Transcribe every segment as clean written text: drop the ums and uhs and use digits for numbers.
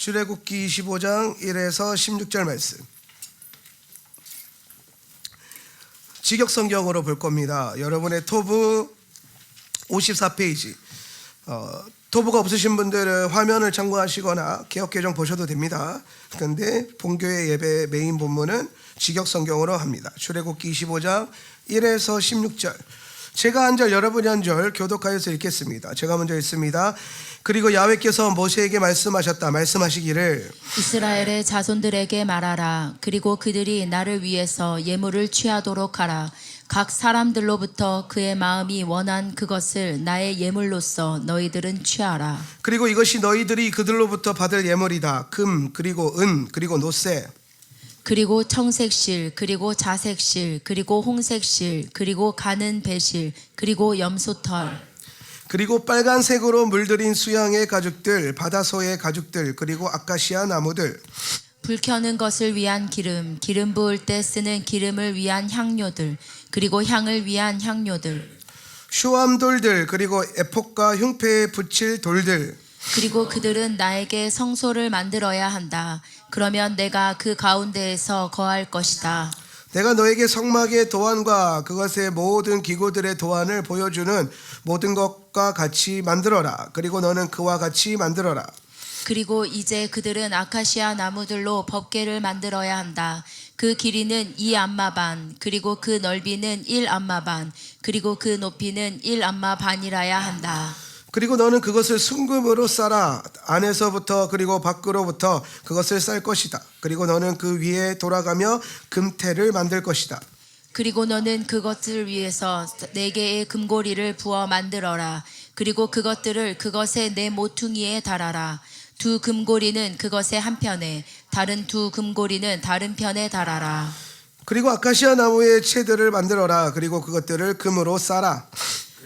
출애굽기 25장 1에서 16절 말씀. 직역성경으로 볼 겁니다. 여러분의 토부 54페이지. 토부가 없으신 분들은 화면을 참고하시거나 개역개정 보셔도 됩니다. 그런데 본교회 예배 메인 본문은 직역성경으로 합니다. 출애굽기 25장 1에서 16절. 제가 한 절 여러분이 한 절 교독하여서 읽겠습니다. 제가 먼저 읽습니다. 그리고 야훼께서 모세에게 말씀하시기를 이스라엘의 자손들에게 말하라. 그리고 그들이 나를 위해서 예물을 취하도록 하라. 각 사람들로부터 그의 마음이 원한 그것을 나의 예물로서 너희들은 취하라. 그리고 이것이 너희들이 그들로부터 받을 예물이다. 금 그리고 은 그리고 노새 그리고 청색실, 그리고 자색실, 그리고 홍색실, 그리고 가는 배실, 그리고 염소털, 그리고 빨간색으로 물들인 수양의 가죽들, 바다소의 가죽들, 그리고 아카시아 나무들, 불 켜는 것을 위한 기름, 기름 부을 때 쓰는 기름을 위한 향료들, 그리고 향을 위한 향료들, 슈암돌들, 그리고 에폭과 흉패에 붙일 돌들, 그리고 그들은 나에게 성소를 만들어야 한다. 그러면 내가 그 가운데에서 거할 것이다. 내가 너에게 성막의 도안과 그것의 모든 기구들의 도안을 보여주는 모든 것과 같이 만들어라. 그리고 너는 그와 같이 만들어라. 그리고 이제 그들은 아카시아 나무들로 법궤를 만들어야 한다. 그 길이는 2암마 반, 그리고 그 넓이는 1암마 반, 그리고 그 높이는 1암마 반이라야 한다. 그리고 너는 그것을 순금으로 싸라. 안에서부터 그리고 밖으로부터 그것을 쌀 것이다. 그리고 너는 그 위에 돌아가며 금태를 만들 것이다. 그리고 너는 그것을 위해서 4개의 금고리를 부어 만들어라. 그리고 그것들을 그것의 네 모퉁이에 달아라. 2 금고리는 그것의 한편에, 다른 2 금고리는 다른 편에 달아라. 그리고 아카시아 나무의 채들을 만들어라. 그리고 그것들을 금으로 싸라.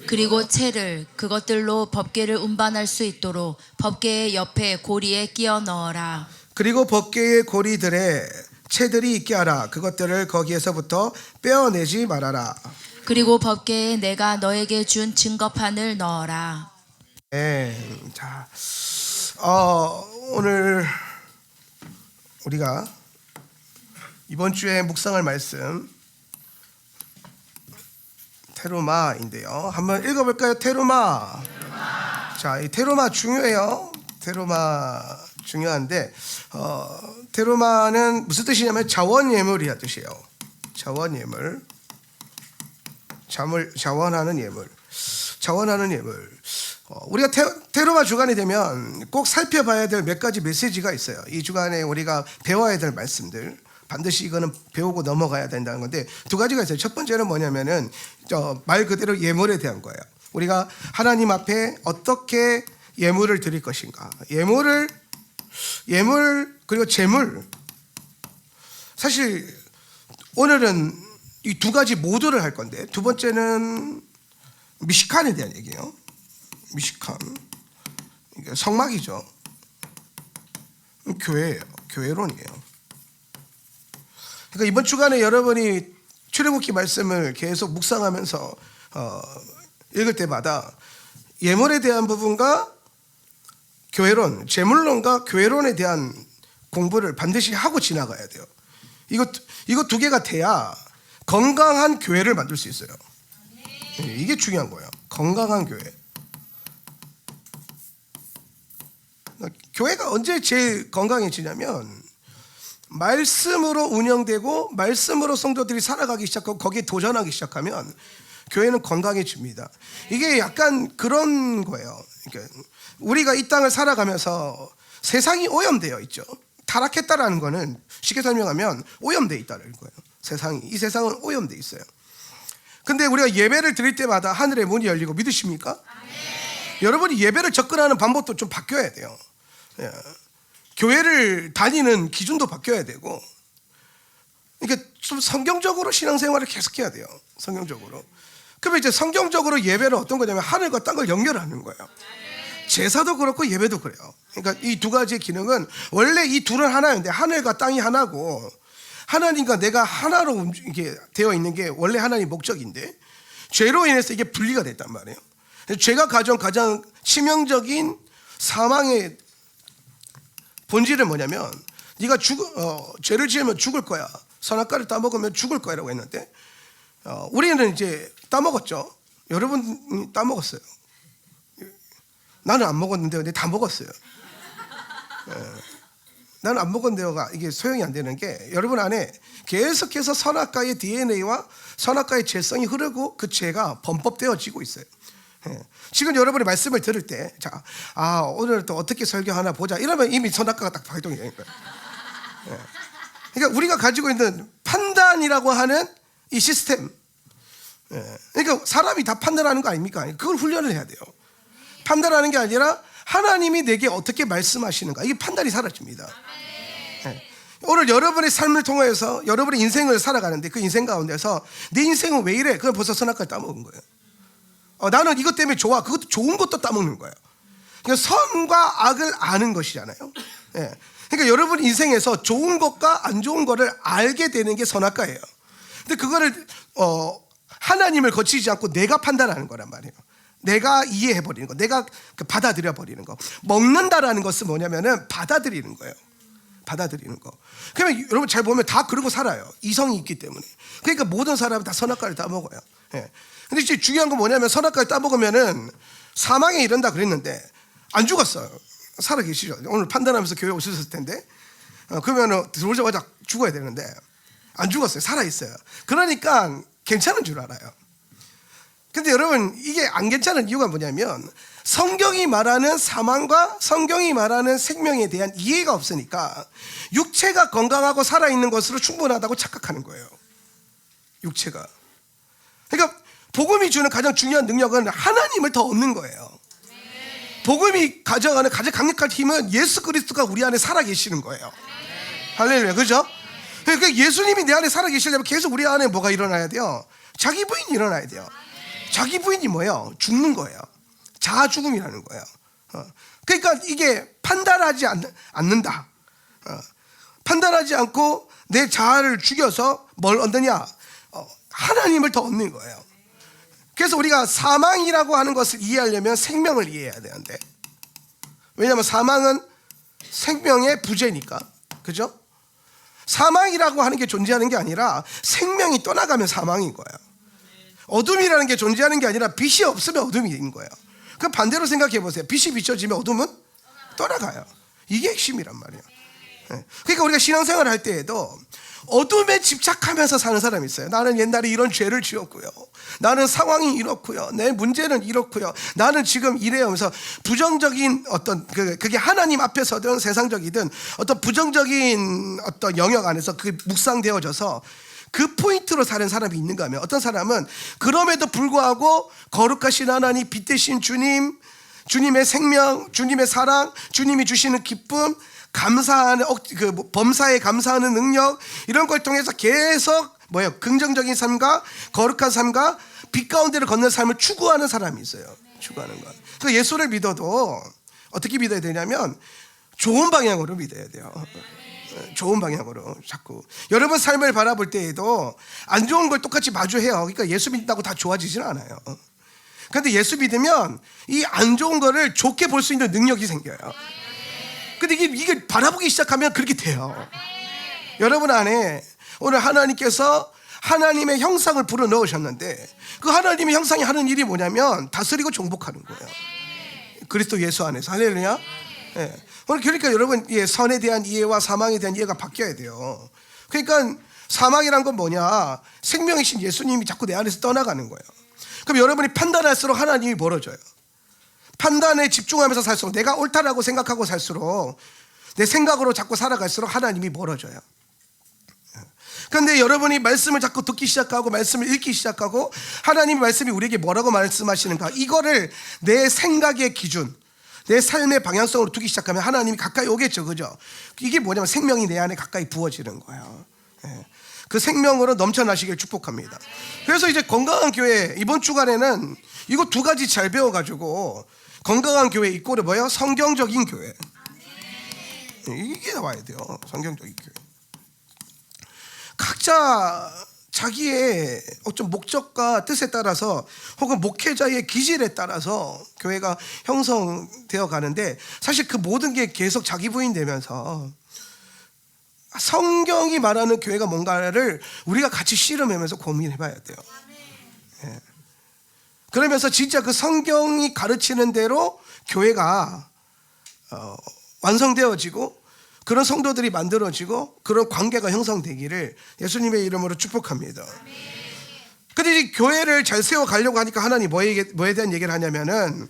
그리고 채를 그것들로 법궤를 운반할 수 있도록 법궤의 옆에 고리에 끼워 넣어라. 그리고 법궤의 고리들에 채들이 있게 하라. 그것들을 거기에서부터 빼어내지 말아라. 그리고 법궤에 내가 너에게 준 증거판을 넣어라. 네, 자, 오늘 우리가 이번 주에 묵상할 말씀 테루마인데요. 한번 읽어볼까요? 테루마. 자, 이 테루마 중요해요. 테루마 중요한데 테루마는 무슨 뜻이냐면 자원예물이라는 뜻이에요. 자원예물. 자원하는 예물. 자원하는 예물. 우리가 테루마 주간이 되면 꼭 살펴봐야 될 몇 가지 메시지가 있어요. 이 주간에 우리가 배워야 될 말씀들. 반드시 이거는 배우고 넘어가야 된다는 건데 2가지가 있어요. 첫 번째는 뭐냐면은 말 그대로 예물에 대한 거예요. 우리가 하나님 앞에 어떻게 예물을 드릴 것인가. 예물 그리고 재물. 사실 오늘은 이 2가지 모두를 할 건데 두 번째는 미시칸에 대한 얘기예요. 미시칸. 이게 성막이죠. 교회예요. 교회론이에요. 그러니까 이번 주간에 여러분이 출애굽기 말씀을 계속 묵상하면서 읽을 때마다 예물에 대한 부분과 교회론, 재물론과 교회론에 대한 공부를 반드시 하고 지나가야 돼요. 이거 2개가 돼야 건강한 교회를 만들 수 있어요. 이게 중요한 거예요. 건강한 교회. 교회가 언제 제일 건강해지냐면 말씀으로 운영되고 말씀으로 성도들이 살아가기 시작하고 거기에 도전하기 시작하면 교회는 건강해집니다. 이게 약간 그런 거예요. 그러니까 우리가 이 땅을 살아가면서 세상이 오염되어 있죠. 타락했다라는 거는 쉽게 설명하면 오염되어 있다는 거예요. 이 세상은 오염되어 있어요. 근데 우리가 예배를 드릴 때마다 하늘의 문이 열리고 믿으십니까? 여러분이 예배를 접근하는 방법도 좀 바뀌어야 돼요. 예. 교회를 다니는 기준도 바뀌어야 되고, 그러니까 좀 성경적으로 신앙생활을 계속해야 돼요. 성경적으로. 그러면 이제 성경적으로 예배는 어떤 거냐면 하늘과 땅을 연결하는 거예요. 제사도 그렇고 예배도 그래요. 그러니까 이 2가지의 기능은 원래 이 둘은 하나인데 하늘과 땅이 하나고 하나님과 내가 하나로 이게 되어 있는 게 원래 하나님의 목적인데 죄로 인해서 이게 분리가 됐단 말이에요. 죄가 가져온 가장 치명적인 사망의 본질은 뭐냐면 네가 죄를 지으면 죽을 거야. 선악과를 따먹으면 죽을 거야라고 했는데 우리는 이제 따먹었죠. 여러분 따먹었어요. 나는 안 먹었는데 근데 다 먹었어요. 나는 안 먹었는데요가 이게 소용이 안 되는 게 여러분 안에 계속해서 선악과의 DNA와 선악과의 죄성이 흐르고 그 죄가 범법되어지고 있어요. 지금 여러분이 말씀을 들을 때, 자, 오늘 또 어떻게 설교하나 보자 이러면 이미 선악과가 딱 발동이 되는 거예요. 그러니까 우리가 가지고 있는 판단이라고 하는 이 시스템, 그러니까 사람이 다 판단하는 거 아닙니까? 그걸 훈련을 해야 돼요. 판단하는 게 아니라 하나님이 내게 어떻게 말씀하시는가, 이게 판단이 사라집니다. 오늘 여러분의 삶을 통해서 여러분의 인생을 살아가는데 그 인생 가운데서 내 인생은 왜 이래? 그건 벌써 선악과를 따먹은 거예요. 나는 이것 때문에 좋아. 그것도 좋은 것도 따먹는 거예요. 그러니까 선과 악을 아는 것이잖아요. 그러니까 여러분 인생에서 좋은 것과 안 좋은 것을 알게 되는 게 선악과예요. 근데 그거를 하나님을 거치지 않고 내가 판단하는 거란 말이에요. 내가 이해해버리는 거, 내가 받아들여버리는 거. 먹는다라는 것은 뭐냐면은 받아들이는 거예요. 받아들이는 거. 그러면 여러분 잘 보면 다 그러고 살아요. 이성이 있기 때문에. 그러니까 모든 사람은 다 선악과를 따먹어요. 근데 이제 중요한 건 뭐냐면 선악과를 따먹으면은 사망에 이른다 그랬는데 안 죽었어요. 살아 계시죠. 오늘 판단하면서 교회 오셨을 텐데 그러면은 들어오자마자 죽어야 되는데 안 죽었어요. 살아 있어요. 그러니까 괜찮은 줄 알아요. 근데 여러분 이게 안 괜찮은 이유가 뭐냐면 성경이 말하는 사망과 성경이 말하는 생명에 대한 이해가 없으니까 육체가 건강하고 살아있는 것으로 충분하다고 착각하는 거예요. 육체가. 그러니까 복음이 주는 가장 중요한 능력은 하나님을 더 얻는 거예요. 복음이 가져가는 가장 강력한 힘은 예수 그리스도가 우리 안에 살아계시는 거예요. 할렐루야, 그죠? 그러니까 예수님이 내 안에 살아계시려면 계속 우리 안에 뭐가 일어나야 돼요? 자기 부인이 일어나야 돼요. 자기 부인이 뭐예요? 죽는 거예요. 자아 죽음이라는 거예요. 그러니까 이게 판단하지 않는다. 판단하지 않고 내 자아를 죽여서 뭘 얻느냐? 하나님을 더 얻는 거예요. 그래서 우리가 사망이라고 하는 것을 이해하려면 생명을 이해해야 되는데, 왜냐하면 사망은 생명의 부재니까, 그죠? 사망이라고 하는 게 존재하는 게 아니라 생명이 떠나가면 사망인 거예요. 어둠이라는 게 존재하는 게 아니라 빛이 없으면 어둠인 거예요. 그 반대로 생각해 보세요. 빛이 비춰지면 어둠은 떠나가요. 이게 핵심이란 말이에요. 그러니까 우리가 신앙생활을 할 때에도 어둠에 집착하면서 사는 사람이 있어요. 나는 옛날에 이런 죄를 지었고요. 나는 상황이 이렇고요. 내 문제는 이렇고요. 나는 지금 이래요. 하면서 부정적인 어떤 그게 하나님 앞에서든 세상적이든 어떤 부정적인 어떤 영역 안에서 그게 묵상되어져서 그 포인트로 사는 사람이 있는가 하면, 어떤 사람은 그럼에도 불구하고 거룩하신 하나님, 빛 대신 주님, 주님의 생명, 주님의 사랑, 주님이 주시는 기쁨, 감사하는 범사에 감사하는 능력, 이런 걸 통해서 계속 긍정적인 삶과 거룩한 삶과 빛 가운데를 걷는 삶을 추구하는 사람이 있어요. 추구하는 것. 그 예수를 믿어도 어떻게 믿어야 되냐면 좋은 방향으로 믿어야 돼요. 좋은 방향으로 자꾸. 여러분 삶을 바라볼 때에도 안 좋은 걸 똑같이 마주해요. 그러니까 예수 믿다고 다 좋아지지는 않아요. 그런데 예수 믿으면 이 안 좋은 거를 좋게 볼 수 있는 능력이 생겨요. 근데 이게 바라보기 시작하면 그렇게 돼요. 여러분 안에 오늘 하나님께서 하나님의 형상을 불어 넣으셨는데 그 하나님의 형상이 하는 일이 뭐냐면 다스리고 정복하는 거예요. 그리스도 예수 안에서. 할렐루야. 오늘 그러니까 여러분 선에 대한 이해와 사망에 대한 이해가 바뀌어야 돼요. 그러니까 사망이란 건 뭐냐? 생명이신 예수님이 자꾸 내 안에서 떠나가는 거예요. 그럼 여러분이 판단할수록 하나님이 멀어져요. 판단에 집중하면서 살수록, 내가 옳다라고 생각하고 살수록, 내 생각으로 자꾸 살아갈수록 하나님이 멀어져요. 그런데 여러분이 말씀을 자꾸 듣기 시작하고 말씀을 읽기 시작하고 하나님의 말씀이 우리에게 뭐라고 말씀하시는가, 이거를 내 생각의 기준, 내 삶의 방향성으로 두기 시작하면 하나님이 가까이 오겠죠. 그죠? 이게 뭐냐면 생명이 내 안에 가까이 부어지는 거예요. 그 생명으로 넘쳐나시길 축복합니다. 그래서 이제 건강한 교회, 이번 주간에는 이거 두 가지 잘 배워가지고 건강한 교회 이꼴이 뭐예요? 성경적인 교회. 이게 나와야 돼요. 성경적인 교회. 각자 자기의 어떤 목적과 뜻에 따라서 혹은 목회자의 기질에 따라서 교회가 형성되어 가는데 사실 그 모든 게 계속 자기 부인되면서 성경이 말하는 교회가 뭔가를 우리가 같이 씨름하면서 고민해 봐야 돼요. 예. 그러면서 진짜 그 성경이 가르치는 대로 교회가 완성되어지고 그런 성도들이 만들어지고 그런 관계가 형성되기를 예수님의 이름으로 축복합니다. 근데 이 교회를 잘 세워가려고 하니까 하나님 뭐에 대한 얘기를 하냐면은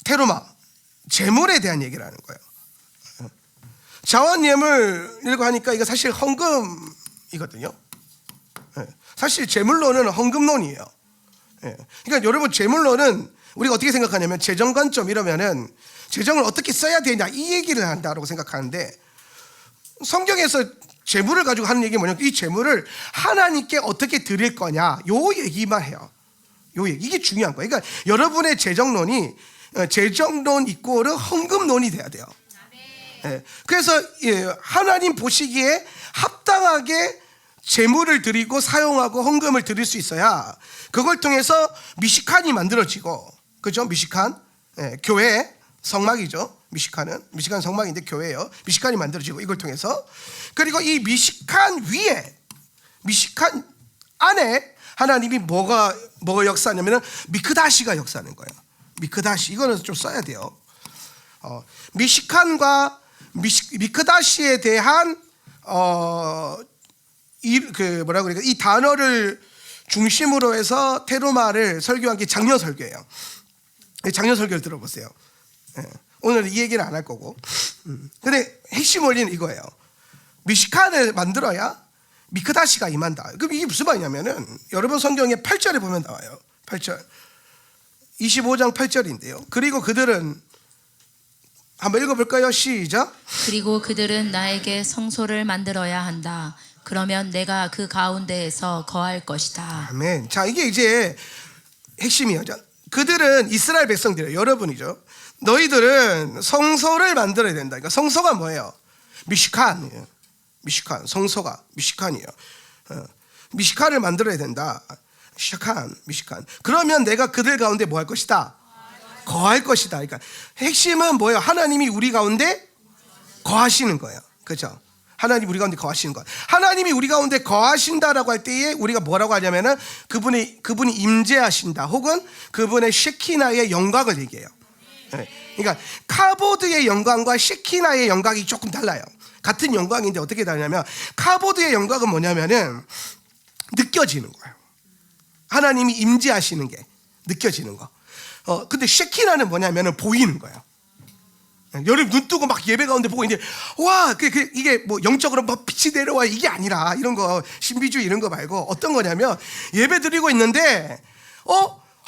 테루마, 재물에 대한 얘기를 하는 거예요. 자원 예물이라고 하니까 이거 사실 헌금이거든요. 사실 재물론은 헌금론이에요. 그러니까 여러분 재물론은 우리가 어떻게 생각하냐면 재정 관점 이러면은 재정을 어떻게 써야 되냐 이 얘기를 한다고 생각하는데 성경에서 재물을 가지고 하는 얘기가 뭐냐면 이 재물을 하나님께 어떻게 드릴 거냐 요 얘기만 해요. 요 얘기. 이게 중요한 거예요. 그러니까 여러분의 재정론이 재정론 이꼬르 헌금론이 돼야 돼요. 그래서 하나님 보시기에 합당하게 재물을 드리고 사용하고 헌금을 드릴 수 있어야 그걸 통해서 미시칸이 만들어지고, 그죠? 미시칸, 교회 성막이죠. 미시칸 성막인데 교회예요. 미시칸이 만들어지고 이걸 통해서, 그리고 이 미시칸 위에, 미시칸 안에 하나님이 뭐가 역사하냐면은 미크다시가 역사하는 거예요. 미크다시, 이거는 좀 써야 돼요. 미시칸과 미크다시에 대한 이 단어를 중심으로 해서 테루마를 설교한 게 장려 설교예요. 장려 설교를 들어보세요. 오늘 이 얘기는 안 할 거고. 근데 핵심 원리는 이거예요. 미시칸을 만들어야 미크다시가 임한다. 그럼 이게 무슨 말이냐면은 여러분 성경에 8절에 보면 나와요. 8절. 25장 8절인데요. 그리고 그들은, 한번 읽어볼까요? 시작. 그리고 그들은 나에게 성소를 만들어야 한다. 그러면 내가 그 가운데에서 거할 것이다. 아멘. 자, 이게 이제 핵심이에요. 자, 그들은 이스라엘 백성들이에요. 여러분이죠. 너희들은 성소를 만들어야 된다. 그러니까 성소가 뭐예요? 미시칸이에요. 미시칸, 성소가 미시칸이에요. 미시칸을 만들어야 된다. 미시칸. 그러면 내가 그들 가운데 뭐 할 것이다? 거할 것이다. 그러니까 핵심은 뭐예요? 하나님이 우리 가운데 거하시는 거예요. 그렇죠? 하나님 우리 가운데 거하시는 것. 하나님이 우리 가운데 거하신다라고 할 때에 우리가 뭐라고 하냐면은 그분이 임재하신다, 혹은 그분의 셰키나의 영광을 얘기해요. 그러니까 카보드의 영광과 셰키나의 영광이 조금 달라요. 같은 영광인데 어떻게 다르냐면 카보드의 영광은 뭐냐면은 느껴지는 거예요. 하나님이 임재하시는 게 느껴지는 거. 근데 셰키나는 뭐냐면은 보이는 거예요. 여러분 눈 뜨고 막 예배 가운데 보고 있는데 와, 이게 뭐 영적으로 막 빛이 내려와 이게 아니라, 이런 거 신비주의 이런 거 말고 어떤 거냐면 예배 드리고 있는데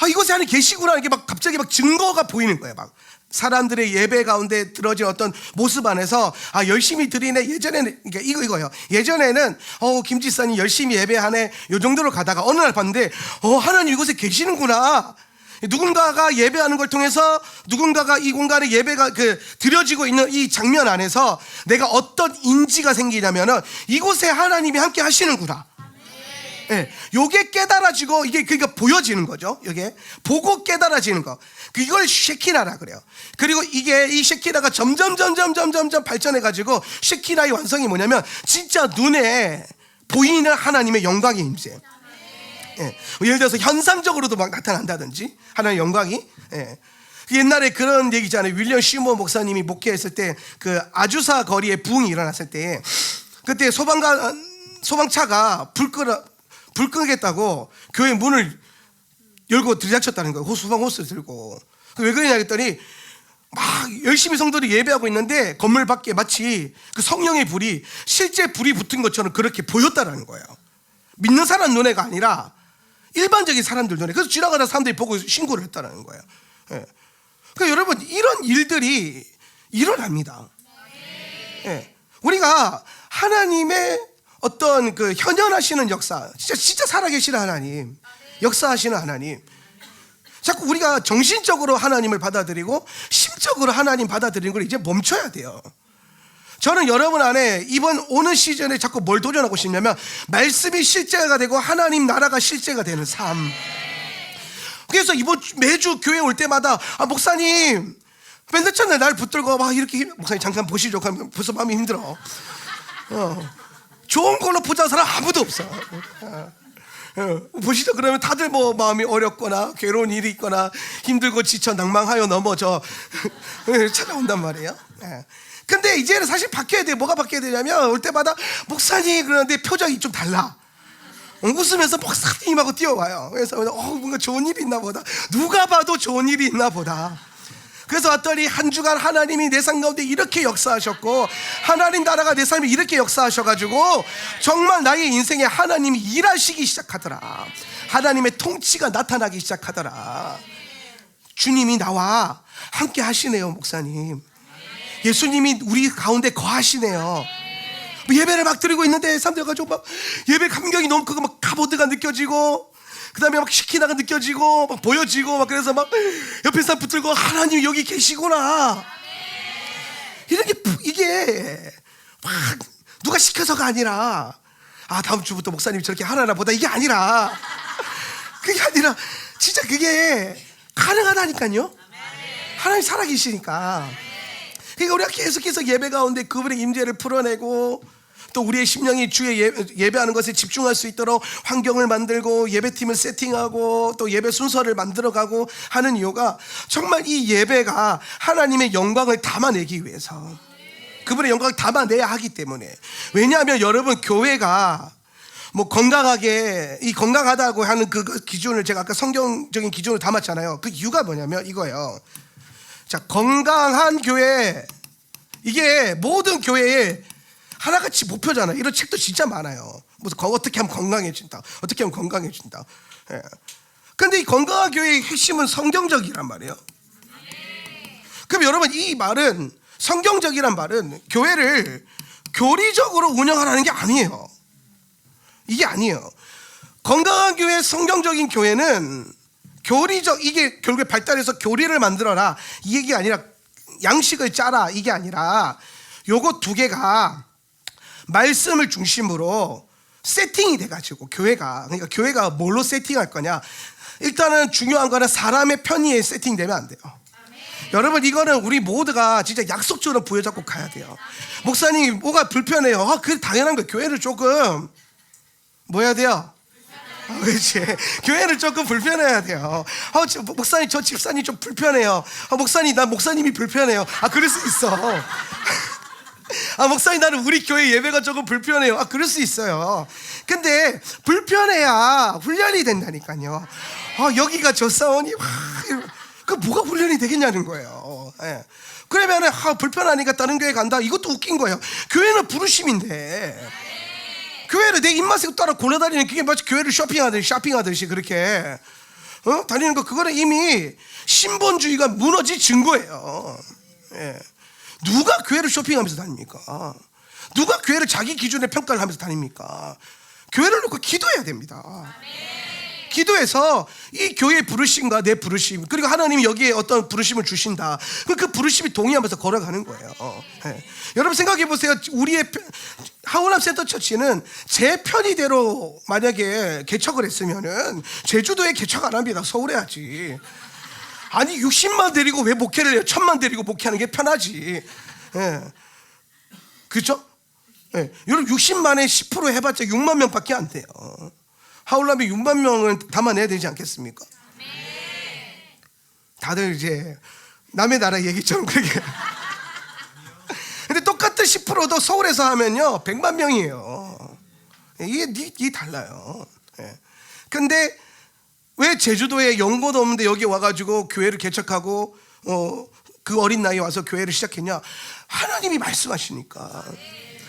이곳에 하나님 계시구나, 이게 막 갑자기 막 증거가 보이는 거예요. 막 사람들의 예배 가운데 들어진 어떤 모습 안에서 열심히 드리네. 예전에는 그러니까 이거예요. 예전에는 김 지사님 열심히 예배하네 요 정도로 가다가 어느 날 봤는데 하나님 이곳에 계시는구나. 누군가가 예배하는 걸 통해서 누군가가 이 공간에 예배가 드려지고 있는 이 장면 안에서 내가 어떤 인지가 생기냐면은 이곳에 하나님이 함께 하시는구나. 요게 깨달아지고 이게 그러니까 보여지는 거죠. 이게 보고 깨달아지는 거. 이걸 셰키나라 그래요. 그리고 이 셰키나가 점점 발전해 가지고 셰키나의 완성이 뭐냐면 진짜 눈에 보이는 하나님의 영광의 임재. 예를 들어서 현상적으로도 막 나타난다든지 하나님의 영광이. 옛날에 그런 얘기잖아요. 윌리엄 시모 목사님이 목회했을 때 그 아주사 거리에 부흥이 일어났을 때 그때 소방차가 불 끄겠다고 교회 문을 열고 들이닥쳤다는 거예요. 소방 호스를 들고. 왜 그러냐 했더니 막 열심히 성도들이 예배하고 있는데 건물 밖에 마치 그 성령의 불이 실제 불이 붙은 것처럼 그렇게 보였다라는 거예요. 믿는 사람 눈에가 아니라 일반적인 사람들 눈에. 그래서 지나가다 사람들이 보고 신고를 했다는 거예요. 그러니까 여러분 이런 일들이 일어납니다. 우리가 하나님의 어떤 그 현현하시는 역사, 진짜 살아계시는 하나님, 역사하시는 하나님, 자꾸 우리가 정신적으로 하나님을 받아들이고 심적으로 하나님 받아들이는 걸 이제 멈춰야 돼요. 저는 여러분 안에 이번 오는 시즌에 자꾸 뭘 도전하고 싶냐면 말씀이 실제가 되고 하나님 나라가 실제가 되는 삶. 그래서 이번 매주 교회 올 때마다 목사님 맨날 첫날 날 붙들고 막 이렇게 목사님 잠깐 보시죠 하면 벌써 마음이 힘들어. 좋은 걸로 보자는 사람 아무도 없어. 보시죠. 그러면 다들 뭐 마음이 어렵거나 괴로운 일이 있거나 힘들고 지쳐 낭망하여 넘어져 찾아온단 말이에요. 근데 이제는 사실 바뀌어야 돼. 뭐가 바뀌어야 되냐면 올 때마다 목사님 그러는데 표정이 좀 달라. 웃으면서 목사님하고 뛰어와요. 그래서 뭔가 좋은 일이 있나 보다. 누가 봐도 좋은 일이 있나 보다. 그래서 왔더니 한 주간 하나님이 내 삶 가운데 이렇게 역사하셨고 하나님 나라가 내 삶에 이렇게 역사하셔가지고 정말 나의 인생에 하나님이 일하시기 시작하더라. 하나님의 통치가 나타나기 시작하더라. 주님이 나와 함께 하시네요. 목사님, 예수님이 우리 가운데 거하시네요. 예배를 막 드리고 있는데 사람들 가지고 막 예배 감격이 너무 크고 막 카보드가 느껴지고 그 다음에 막 시키나가 느껴지고 막 보여지고 막 그래서 막 옆에 사람 붙들고 하나님 여기 계시구나. 이게 막 누가 시켜서가 아니라 다음 주부터 목사님이 저렇게 하나 보다 이게 아니라 그게 아니라 진짜 그게 가능하다니까요. 하나님 살아계시니까. 그러니까 우리가 계속해서 예배 가운데 그분의 임재를 풀어내고 또 우리의 심령이 주의 예배하는 것에 집중할 수 있도록 환경을 만들고 예배팀을 세팅하고 또 예배 순서를 만들어가고 하는 이유가 정말 이 예배가 하나님의 영광을 담아내기 위해서, 그분의 영광을 담아내야 하기 때문에. 왜냐하면 여러분 교회가 뭐 건강하게 이 건강하다고 하는 그 기준을 제가 아까 성경적인 기준을 담았잖아요. 그 이유가 뭐냐면 이거예요. 자, 건강한 교회, 이게 모든 교회에 하나같이 목표잖아요. 이런 책도 진짜 많아요. 무슨 어떻게 하면 건강해진다, 어떻게 하면 건강해진다. 근데 이 건강한 교회의 핵심은 성경적이란 말이에요. 그럼 여러분 이 말은, 성경적이란 말은 교회를 교리적으로 운영하라는 게 아니에요. 이게 아니에요. 건강한 교회, 성경적인 교회는 교리적, 이게 결국에 발달해서 교리를 만들어라 이 얘기가 아니라 양식을 짜라 이게 아니라 요거 두 개가 말씀을 중심으로 세팅이 돼가지고 교회가, 그러니까 교회가 뭘로 세팅할 거냐, 일단은 중요한 거는 사람의 편의에 세팅되면 안 돼요. 여러분 이거는 우리 모두가 진짜 약속처럼 부여잡고 가야 돼요. 목사님 뭐가 불편해요? 그게 당연한 거예요. 교회를 조금 뭐 해야 돼요? 그렇지. 교회를 조금 불편해야 돼요. 목사님 저 집사님 좀 불편해요. 목사님 나 목사님이 불편해요. 그럴 수 있어. 목사님 나는 우리 교회 예배가 조금 불편해요. 그럴 수 있어요. 근데 불편해야 훈련이 된다니까요. 여기가 저 사원이 그 뭐가 훈련이 되겠냐는 거예요. 그러면은 불편하니까 다른 교회 간다, 이것도 웃긴 거예요. 교회는 부르심인데 교회를 내 입맛에 따라 골라다니는, 그게 마치 교회를 쇼핑하듯이 그렇게 다니는 거, 그거는 이미 신본주의가 무너진 증거예요. 누가 교회를 쇼핑하면서 다닙니까? 누가 교회를 자기 기준에 평가를 하면서 다닙니까? 교회를 놓고 기도해야 됩니다. 기도해서 이 교회의 부르심과 내 부르심, 그리고 하나님이 여기에 어떤 부르심을 주신다, 그 부르심이 동의하면서 걸어가는 거예요. 여러분 생각해 보세요. 우리의 하울람 센터 처치는 제 편의대로 만약에 개척을 했으면은 제주도에 개척 안 합니다. 서울에 하지. 아니 60만 데리고 왜 목회를 해요? 1000만 데리고 목회하는 게 편하지. 그렇죠? 여러분 60만에 10% 해봤자 6만 명밖에 안 돼요. 하울람이 6만 명을 담아내야 되지 않겠습니까? 다들 이제 남의 나라 얘기처럼 그렇게. 근데 똑같은 10%도 서울에서 하면요 100만 명이에요. 이게 달라요. 근데 왜 제주도에 연고도 없는데 여기 와가지고 교회를 개척하고 그 어린 나이에 와서 교회를 시작했냐? 하나님이 말씀하시니까.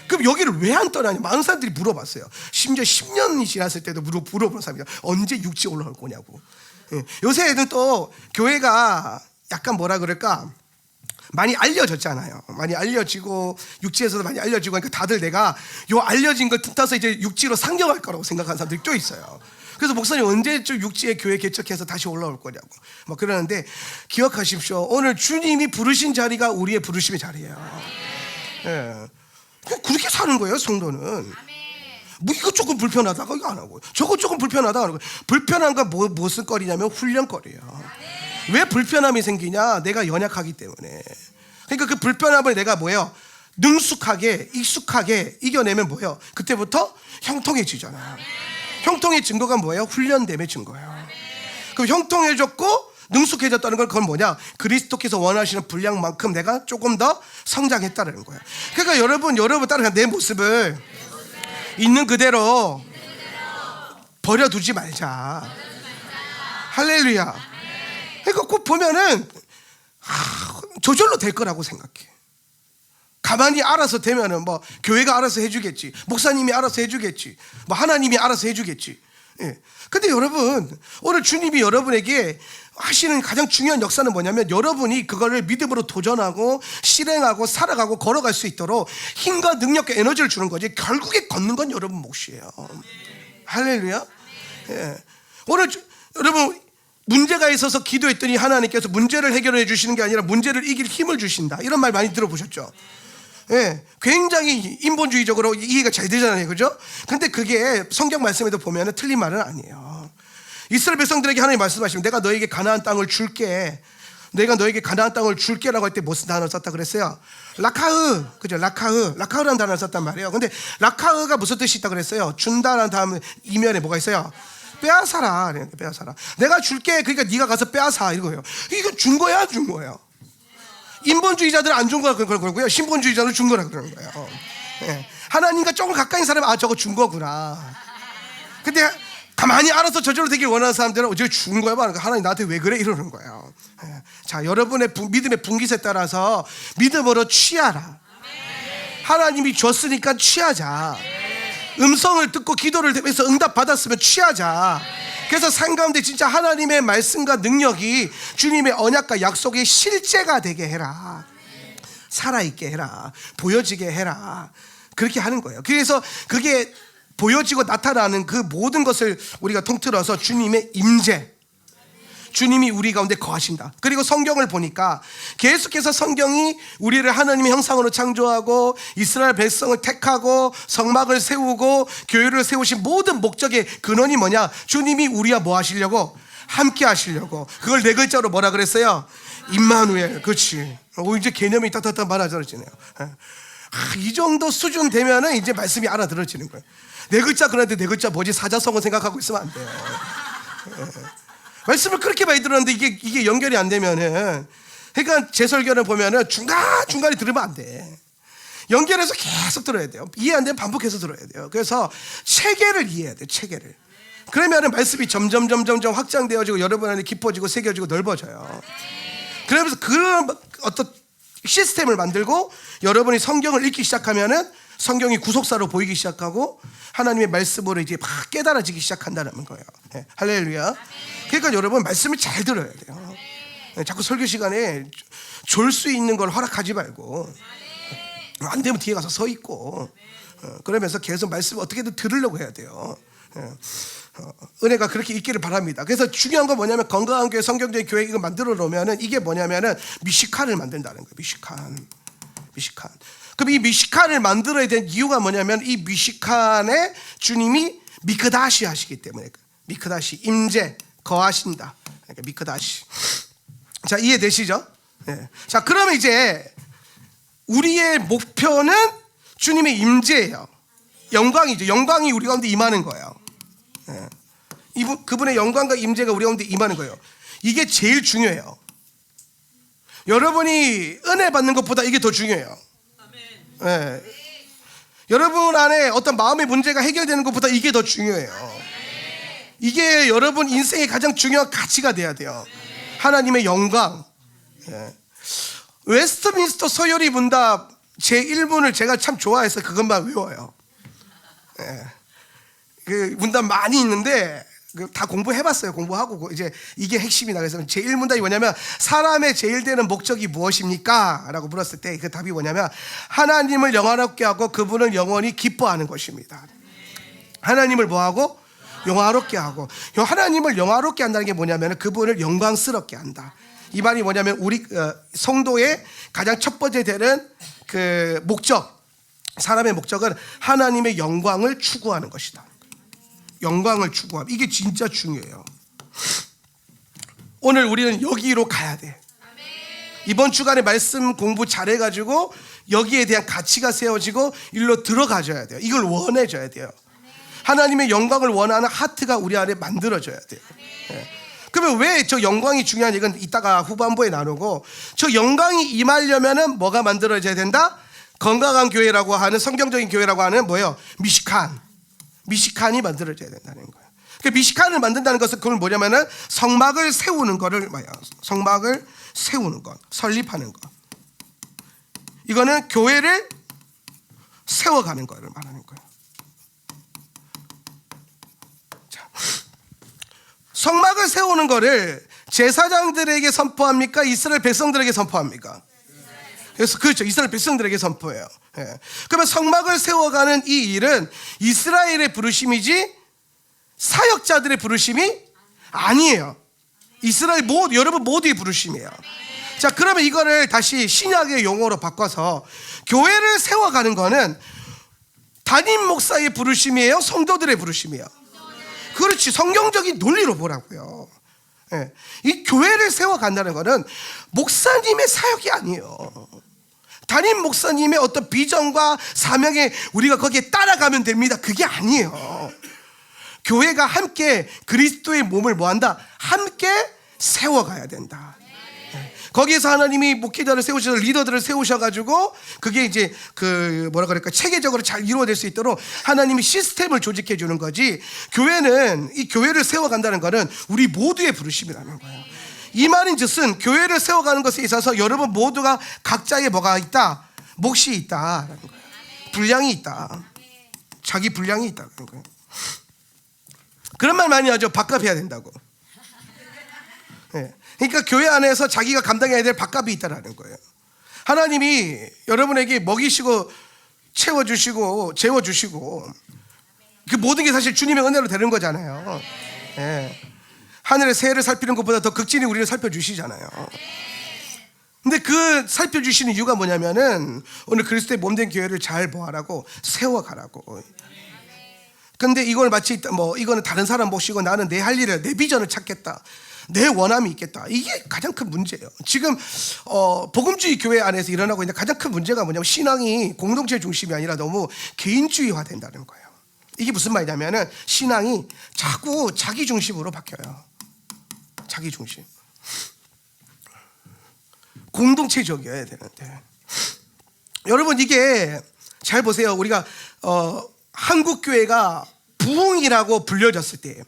그럼 여기를 왜 안 떠나냐? 많은 사람들이 물어봤어요. 심지어 10년이 지났을 때도 물어보는 사람이 언제 육지 올라올 거냐고. 요새 애들 또 교회가 약간 뭐라 그럴까, 많이 알려졌잖아요. 많이 알려지고 육지에서도 많이 알려지고, 그러니까 다들 내가 요 알려진 걸 틈타서 이제 육지로 상경할 거라고 생각하는 사람들이 또 있어요. 그래서 목사님 언제쯤 육지에 교회 개척해서 다시 올라올 거냐고 막 그러는데, 기억하십시오. 오늘 주님이 부르신 자리가 우리의 부르심의 자리예요. 그렇게 사는 거예요, 성도는. 뭐 이거 조금 불편하다가 이거 안 하고, 저거 조금 불편하다가 안 하고. 불편한 거 무슨 거리냐면 훈련거리야. 왜 불편함이 생기냐? 내가 연약하기 때문에. 그러니까 그 불편함을 내가 뭐예요? 능숙하게 익숙하게 이겨내면 뭐예요? 그때부터 형통해지잖아. 형통의 증거가 뭐예요? 훈련됨의 증거예요. 그 형통해졌고 능숙해졌다는 건 그건 뭐냐? 그리스도께서 원하시는 분량만큼 내가 조금 더 성장했다는 거예요. 그러니까 여러분 따라가 내 모습을 있는 그대로 버려두지 말자. 할렐루야. 그러니까 꼭 보면은 저절로 될 거라고 생각해. 가만히 알아서 되면은 뭐 교회가 알아서 해주겠지, 목사님이 알아서 해주겠지, 뭐 하나님이 알아서 해주겠지. 예. 근데 여러분, 오늘 주님이 여러분에게 하시는 가장 중요한 역사는 뭐냐면 여러분이 그거를 믿음으로 도전하고 실행하고 살아가고 걸어갈 수 있도록 힘과 능력과 에너지를 주는 거지. 결국에 걷는 건 여러분 몫이에요. 할렐루야. 예. 오늘 여러분 문제가 있어서 기도했더니 하나님께서 문제를 해결해 주시는 게 아니라 문제를 이길 힘을 주신다, 이런 말 많이 들어보셨죠? 예, 굉장히 인본주의적으로 이해가 잘 되잖아요, 그죠? 근데 그게 성경 말씀에도 보면 틀린 말은 아니에요. 이스라엘 백성들에게 하나님 말씀하시면 내가 너에게 가나안 땅을 줄게, 내가 너에게 가나안 땅을 줄게라고 할 때 무슨 단어를 썼다 그랬어요? 라카흐, 그죠? 라카흐라는 단어를 썼단 말이에요. 근데 라카흐가 무슨 뜻이 있다 그랬어요? 준다라는 다음 이면에 뭐가 있어요? 빼앗아라. 빼앗아라. 내가 줄게. 그러니까 네가 가서 빼앗아, 이거예요. 이거 준 거야, 안 준 거예요? 인본주의자들은 안 준 거라 그러고요, 신본주의자는 준 거라 그러는 거예요. 예. 하나님과 조금 가까인 사람은 저거 준 거구나. 근데 가만히 알아서 저절로 되길 원하는 사람들은 어제 준 거야, 하나님 나한테 왜 그래, 이러는 거예요. 예. 자, 여러분의 믿음의 분깃에 따라서 믿음으로 취하라. 하나님이 줬으니까 취하자. 음성을 듣고 기도를 해서 응답 받았으면 취하자. 그래서 삶 가운데 진짜 하나님의 말씀과 능력이 주님의 언약과 약속의 실제가 되게 해라. 살아있게 해라. 보여지게 해라. 그렇게 하는 거예요. 그래서 그게 보여지고 나타나는 그 모든 것을 우리가 통틀어서 주님의 임재, 주님이 우리 가운데 거하신다. 그리고 성경을 보니까 계속해서 성경이 우리를 하나님의 형상으로 창조하고 이스라엘 백성을 택하고 성막을 세우고 교회를 세우신 모든 목적의 근원이 뭐냐? 주님이 우리와 뭐 하시려고? 함께 하시려고. 그걸 네 글자로 뭐라 그랬어요? 임마누엘. 그렇지. 이제 개념이 따뜻한 많아져지네요. 이 정도 수준 되면은 이제 말씀이 알아들어지는 거예요. 네 글자, 그런데 네 글자 뭐지? 사자성어 생각하고 있으면 안 돼요. 말씀을 그렇게 많이 들었는데 이게 연결이 안 되면은, 그러니까 제 설교를 보면은 중간에 들으면 안 돼. 연결해서 계속 들어야 돼요. 이해 안 되면 반복해서 들어야 돼요. 그래서 체계를 이해해야 돼요. 체계를. 그러면은 말씀이 점점 확장되어지고 여러분 안에 깊어지고 새겨지고 넓어져요. 그러면서 그런 어떤 시스템을 만들고 여러분이 성경을 읽기 시작하면은 성경이 구속사로 보이기 시작하고 하나님의 말씀으로 이제 막 깨달아지기 시작한다는 거예요. 네, 할렐루야. 그러니까 여러분 말씀을 잘 들어야 돼요. 네, 자꾸 설교 시간에 졸 수 있는 걸 허락하지 말고, 안 되면 뒤에 가서 서 있고, 그러면서 계속 말씀을 어떻게든 들으려고 해야 돼요. 은혜가 그렇게 있기를 바랍니다. 그래서 중요한 건 뭐냐면 건강한 교회, 성경적인 교회 이거 만들어 놓으면은 이게 뭐냐면은 미시칸을 만든다는 거예요. 미시칸. 그럼 이 미시칸을 만들어야 된 이유가 뭐냐면 이 미시칸에 주님이 미크다시 하시기 때문에, 미크다시 임재 거하신다. 그러니까 미크다시. 자, 이해되시죠? 네. 자, 그러면 이제 우리의 목표는 주님의 임재예요. 영광이죠. 영광이 우리 가운데 임하는 거예요. 네. 그분의 영광과 임재가 우리 가운데 임하는 거예요. 이게 제일 중요해요. 여러분이 은혜 받는 것보다 이게 더 중요해요. 네. 여러분 안에 어떤 마음의 문제가 해결되는 것보다 이게 더 중요해요. 이게 여러분 인생의 가장 중요한 가치가 돼야 돼요. 하나님의 영광. 네. 웨스트민스터 서열이 문답 제1문을 제가 참 좋아해서 그것만 외워요. 네. 그 문답 많이 있는데 다 공부해봤어요. 공부하고 이제 이게 핵심이다. 그래서 제1문답이 뭐냐면 사람의 제일 되는 목적이 무엇입니까? 라고 물었을 때 그 답이 뭐냐면 하나님을 영화롭게 하고 그분을 영원히 기뻐하는 것입니다. 하나님을 뭐하고? 영화롭게 하고. 하나님을 영화롭게 한다는 게 뭐냐면 그분을 영광스럽게 한다. 이 말이 뭐냐면 우리 성도의 가장 첫 번째 되는 그 목적, 사람의 목적은 하나님의 영광을 추구하는 것이다. 영광을 추구함. 이게 진짜 중요해요. 오늘 우리는 여기로 가야 돼. 이번 주간에 말씀 공부 잘해가지고 여기에 대한 가치가 세워지고 일로 들어가줘야 돼요. 이걸 원해줘야 돼요. 하나님의 영광을 원하는 하트가 우리 안에 만들어져야 돼요. 네. 그러면 왜 저 영광이 중요한 이건 이따가 후반부에 나누고, 저 영광이 임하려면은 뭐가 만들어져야 된다? 건강한 교회라고 하는, 성경적인 교회라고 하는 뭐예요? 미시칸이 만들어져야 된다는 거예요. 그 미시칸을 만든다는 것은 그건 뭐냐면은 성막을 세우는 거를 뭐예요? 성막을 세우는 것, 설립하는 것. 이거는 교회를 세워가는 거를 말하는 거예요. 자, 성막을 세우는 거를 제사장들에게 선포합니까? 이스라엘 백성들에게 선포합니까? 그래서 그렇죠. 이스라엘 백성들에게 선포해요. 예. 그러면 성막을 세워가는 이 일은 이스라엘의 부르심이지 사역자들의 부르심이 아니에요. 이스라엘 여러분 모두의 부르심이에요. 자, 그러면 이거를 다시 신약의 용어로 바꿔서 교회를 세워가는 거는 담임 목사의 부르심이에요? 성도들의 부르심이에요? 그렇지. 성경적인 논리로 보라고요. 예. 이 교회를 세워간다는 거는 목사님의 사역이 아니에요. 담임 목사님의 어떤 비전과 사명에 우리가 거기에 따라가면 됩니다. 그게 아니에요. 교회가 함께 그리스도의 몸을 뭐한다? 함께 세워가야 된다. 거기에서 하나님이 목회자를 세우셔서 리더들을 세우셔가지고 그게 이제 그 뭐라 그럴까, 체계적으로 잘 이루어질 수 있도록 하나님이 시스템을 조직해 주는 거지. 교회는, 이 교회를 세워간다는 거는 우리 모두의 부르심이라는 거예요. 이 말인즉슨 교회를 세워가는 것에 있어서 여러분 모두가 각자의 뭐가 있다? 몫이 있다라는 거예요. 분량이 있다. 자기 분량이 있다는 거예요. 그런 말 많이 하죠. 밥값 해야 된다고. 네. 그러니까 교회 안에서 자기가 감당해야 될 밥값이 있다라는 거예요. 하나님이 여러분에게 먹이시고 채워주시고 재워주시고 그 모든 게 사실 주님의 은혜로 되는 거잖아요. 네. 하늘의 새를 살피는 것보다 더 극진히 우리를 살펴주시잖아요. 근데 그 살펴주시는 이유가 뭐냐면은 오늘 그리스도의 몸된 교회를 잘 보아라고, 세워가라고. 근데 이걸 마치 뭐 이거는 다른 사람 모시고 나는 내 할 일을, 내 비전을 찾겠다, 내 원함이 있겠다. 이게 가장 큰 문제예요. 지금 복음주의 교회 안에서 일어나고 있는 가장 큰 문제가 뭐냐면 신앙이 공동체 중심이 아니라 너무 개인주의화 된다는 거예요. 이게 무슨 말이냐면은 신앙이 자꾸 자기 중심으로 바뀌어요. 자기 중심. 공동체적이어야 되는데 여러분 이게 잘 보세요. 우리가 한국 교회가 부흥이라고 불려졌을 때,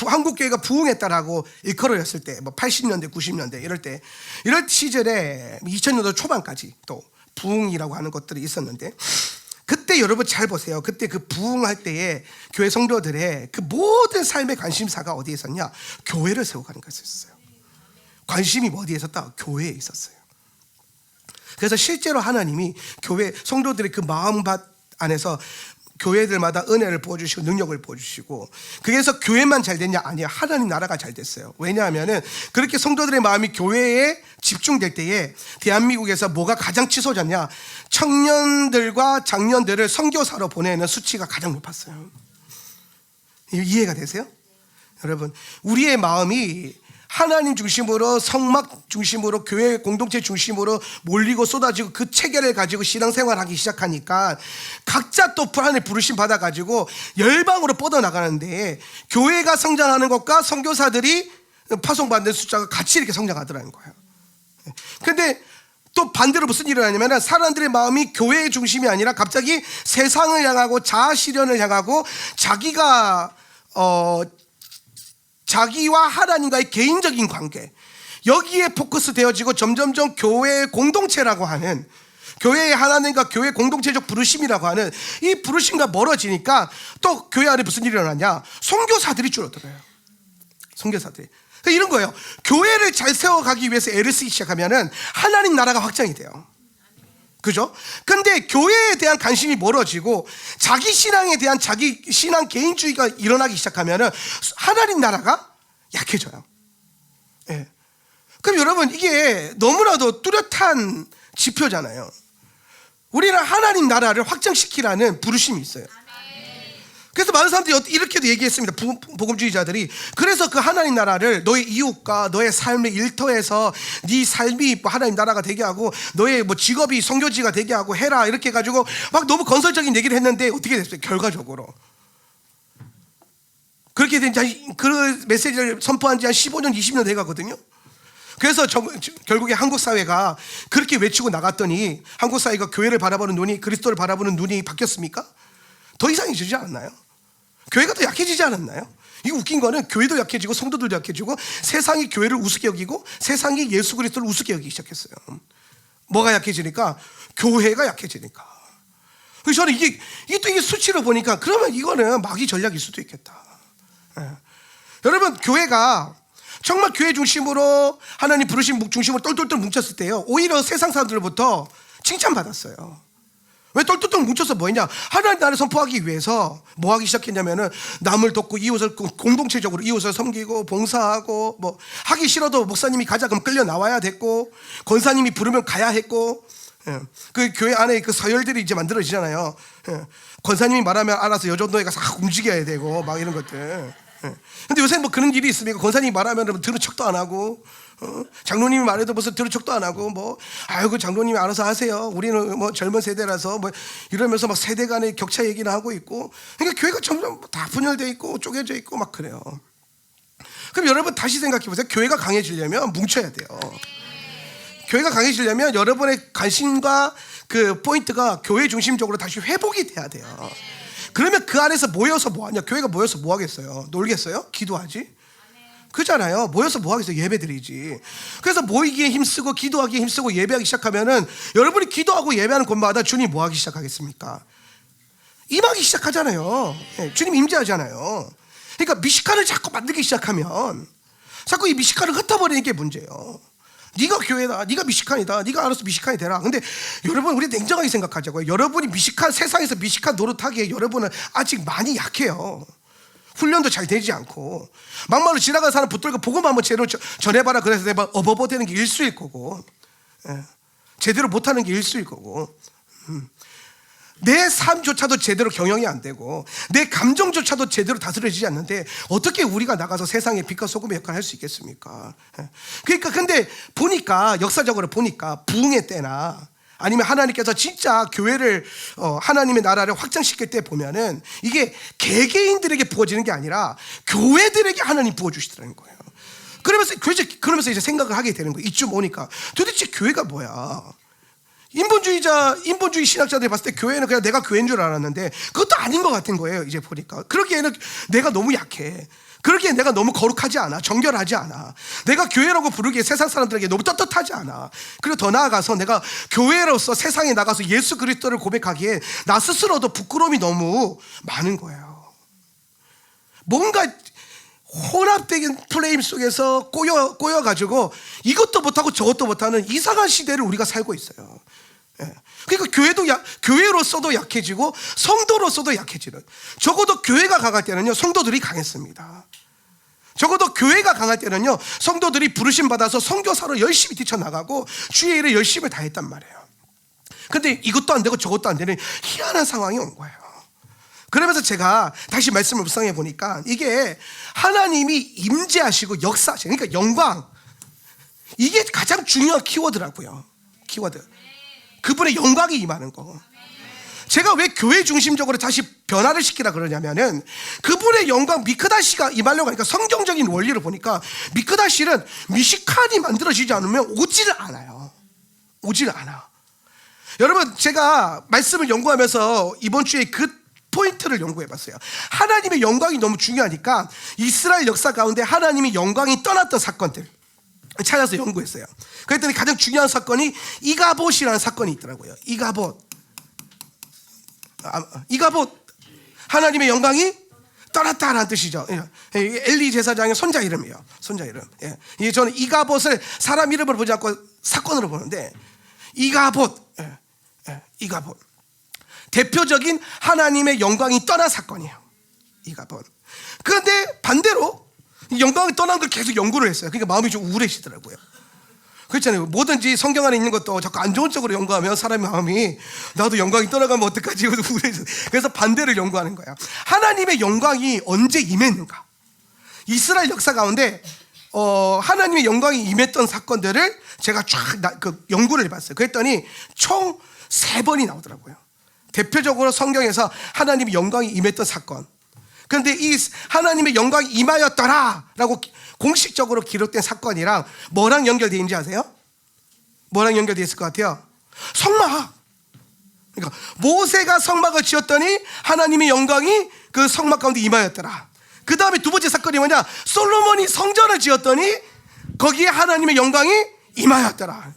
한국 교회가 부흥했다라고 일컬어졌을 때, 뭐 80년대, 90년대 이럴 때, 이럴 시절에 2000년도 초반까지 또 부흥이라고 하는 것들이 있었는데, 그때 여러분 잘 보세요. 그때 그 부흥할 때에 교회 성도들의 그 모든 삶의 관심사가 어디에 있었냐? 교회를 세워가는 것에 있었어요. 관심이 어디에 있었다? 교회에 있었어요. 그래서 실제로 하나님이 교회 성도들의 그 마음밭 안에서 교회들마다 은혜를 부어주시고 능력을 부어주시고, 그래서 교회만 잘 됐냐? 아니에요. 하나님 나라가 잘 됐어요. 왜냐하면은 그렇게 성도들의 마음이 교회에 집중될 때에 대한민국에서 뭐가 가장 치솟았냐? 청년들과 장년들을 선교사로 보내는 수치가 가장 높았어요. 이해가 되세요? 여러분, 우리의 마음이 하나님 중심으로, 성막 중심으로, 교회 공동체 중심으로 몰리고 쏟아지고 그 체계를 가지고 신앙생활하기 시작하니까 각자 또 하나님의 부르심 받아가지고 열방으로 뻗어나가는데, 교회가 성장하는 것과 선교사들이 파송받는 숫자가 같이 이렇게 성장하더라는 거예요. 근데 또 반대로 무슨 일이 일어나냐면 사람들의 마음이 교회의 중심이 아니라 갑자기 세상을 향하고 자아 실현을 향하고 자기와 하나님과의 개인적인 관계, 여기에 포커스 되어지고 점점점 교회의 공동체라고 하는, 교회의 하나님과 교회 공동체적 부르심이라고 하는 이 부르심과 멀어지니까 또 교회 안에 무슨 일이 일어나냐? 선교사들이 줄어들어요. 선교사들이. 이런 거예요. 교회를 잘 세워가기 위해서 애를 쓰기 시작하면은 하나님 나라가 확장이 돼요. 그죠? 근데 교회에 대한 관심이 멀어지고 자기 신앙에 대한 자기 신앙 개인주의가 일어나기 시작하면은 하나님 나라가 약해져요. 예. 그럼 여러분 이게 너무나도 뚜렷한 지표잖아요. 우리는 하나님 나라를 확장시키라는 부르심이 있어요. 그래서 많은 사람들이 이렇게도 얘기했습니다. 복음주의자들이. 그래서 그 하나님 나라를 너의 이웃과 너의 삶의 일터에서 네 삶이 뭐 하나님 나라가 되게 하고 너의 뭐 직업이 선교지가 되게 하고 해라 이렇게 해가지고 막 너무 건설적인 얘기를 했는데 어떻게 됐어요? 결과적으로 그렇게 된 그 메시지를 선포한 지 한 15년 20년 돼가거든요. 그래서 결국에 한국 사회가 그렇게 외치고 나갔더니 한국 사회가 교회를 바라보는 눈이 그리스도를 바라보는 눈이 바뀌었습니까? 더 이상해지지 않았나요? 교회가 더 약해지지 않았나요? 이거 웃긴 거는 교회도 약해지고 성도들도 약해지고 세상이 교회를 우습게 여기고 세상이 예수 그리스도를 우습게 여기기 시작했어요. 뭐가 약해지니까? 교회가 약해지니까. 그래서 저는 이게 수치로 보니까 그러면 이거는 마귀 전략일 수도 있겠다. 예. 여러분 교회가 정말 교회 중심으로 하나님 부르신 중심으로 똘똘똘 뭉쳤을 때요 오히려 세상 사람들로부터 칭찬받았어요. 왜 똘똘똘 뭉쳐서 뭐 했냐? 하나님 나라를 선포하기 위해서 뭐 하기 시작했냐면은 남을 돕고 이웃을 공동체적으로 이웃을 섬기고 봉사하고 뭐 하기 싫어도 목사님이 가자 그럼 끌려 나와야 됐고 권사님이 부르면 가야 했고 예. 그 교회 안에 그 서열들이 이제 만들어지잖아요. 예. 권사님이 말하면 알아서 여전도회가 싹 움직여야 되고 막 이런 것들. 예. 근데 요새 뭐 그런 일이 있습니까? 권사님이 말하면 들은 척도 안 하고 장로님이 말해도 무슨 들은 척도 안 하고 뭐 아이고 장로님이 알아서 하세요. 우리는 뭐 젊은 세대라서 뭐 이러면서 막 세대 간의 격차 얘기나 하고 있고 그러니까 교회가 점점 다 분열돼 있고 쪼개져 있고 막 그래요. 그럼 여러분 다시 생각해 보세요. 교회가 강해지려면 뭉쳐야 돼요. 교회가 강해지려면 여러분의 관심과 그 포인트가 교회 중심적으로 다시 회복이 돼야 돼요. 그러면 그 안에서 모여서 뭐 하냐? 교회가 모여서 뭐 하겠어요? 놀겠어요? 기도하지? 그잖아요. 모여서 뭐 하겠어요? 예배드리지. 그래서 모이기에 힘쓰고 기도하기에 힘쓰고 예배하기 시작하면은 여러분이 기도하고 예배하는 곳마다 주님 뭐 하기 시작하겠습니까? 임하기 시작하잖아요. 네, 주님 임재하잖아요. 그러니까 미식가를 자꾸 만들기 시작하면 자꾸 이 미식가를 흩어버리는 게 문제예요. 네가 교회다, 네가 미식한이다, 네가 알아서 미식한이 되라. 근데 여러분 우리 냉정하게 생각하자고요. 여러분이 미식한 세상에서 미식한 노릇하기에 여러분은 아직 많이 약해요. 훈련도 잘 되지 않고 막말로 지나가는 사람 붙들고 복음 한번 제대로 전해봐라 그래서 내가 어버버되는 게 일수일 거고 예. 제대로 못하는 게 일수일 거고 내 삶조차도 제대로 경영이 안 되고 내 감정조차도 제대로 다스려지지 않는데 어떻게 우리가 나가서 세상에 빛과 소금의 역할을 할 수 있겠습니까? 예. 그러니까 근데 보니까 역사적으로 보니까 부흥의 때나 아니면 하나님께서 진짜 교회를 하나님의 나라를 확장시킬 때 보면은 이게 개개인들에게 부어지는 게 아니라 교회들에게 하나님 부어주시더라는 거예요. 그러면서 이제 생각을 하게 되는 거예요. 이쯤 오니까 도대체 교회가 뭐야? 인본주의 신학자들이 봤을 때 교회는 그냥 내가 교회인 줄 알았는데 그것도 아닌 것 같은 거예요. 이제 보니까 그러기에는 내가 너무 약해. 그러기에 내가 너무 거룩하지 않아. 정결하지 않아. 내가 교회라고 부르기에 세상 사람들에게 너무 떳떳하지 않아. 그리고 더 나아가서 내가 교회로서 세상에 나가서 예수 그리스도를 고백하기에 나 스스로도 부끄러움이 너무 많은 거예요. 뭔가 혼합된 플레임 속에서 꼬여가지고 이것도 못하고 저것도 못하는 이상한 시대를 우리가 살고 있어요. 예. 그러니까 교회로서도 약해지고 성도로서도 약해지는. 적어도 교회가 강할 때는요 성도들이 강했습니다. 적어도 교회가 강할 때는요 성도들이 부르심 받아서 선교사로 열심히 뛰쳐나가고 주의 일에 열심을 다했단 말이에요. 근데 이것도 안 되고 저것도 안 되는 희한한 상황이 온 거예요. 그러면서 제가 다시 말씀을 묵상해 보니까 이게 하나님이 임재하시고 역사하시고 그러니까 영광, 이게 가장 중요한 키워드라고요. 키워드. 그분의 영광이 임하는 거. 제가 왜 교회 중심적으로 다시 변화를 시키라 그러냐면은 그분의 영광 미크다시가 임하려고 하니까 성경적인 원리를 보니까 미크다시는 미식칸이 만들어지지 않으면 오지를 않아요. 오지를 않아. 여러분 제가 말씀을 연구하면서 이번 주에 그 포인트를 연구해봤어요. 하나님의 영광이 너무 중요하니까 이스라엘 역사 가운데 하나님의 영광이 떠났던 사건들 찾아서 연구했어요. 그랬더니 가장 중요한 사건이 이가봇이라는 사건이 있더라고요. 이가봇. 하나님의 영광이 떠났다라는 뜻이죠. 엘리 제사장의 손자 이름이에요. 손자 이름. 예. 저는 이가봇을 사람 이름으로 보지 않고 사건으로 보는데 이가봇. 이가봇. 대표적인 하나님의 영광이 떠난 사건이에요. 이가봇. 그런데 반대로 영광이 떠난 걸 계속 연구를 했어요. 그러니까 마음이 좀 우울해지더라고요. 그렇잖아요. 뭐든지 성경 안에 있는 것도 자꾸 안 좋은 쪽으로 연구하면 사람의 마음이 나도 영광이 떠나가면 어떡하지? 그래서 반대를 연구하는 거야. 하나님의 영광이 언제 임했는가? 이스라엘 역사 가운데 하나님의 영광이 임했던 사건들을 제가 쫙 연구를 해봤어요. 그랬더니 총 3번이 나오더라고요. 대표적으로 성경에서 하나님의 영광이 임했던 사건. 그런데 이 하나님의 영광이 임하였더라라고 공식적으로 기록된 사건이랑 뭐랑 연결되어 있는지 아세요? 뭐랑 연결되어 있을 것 같아요? 성막. 그러니까 모세가 성막을 지었더니 하나님의 영광이 그 성막 가운데 임하였더라. 그 다음에 두 번째 사건이 뭐냐? 솔로몬이 성전을 지었더니 거기에 하나님의 영광이 임하였더라.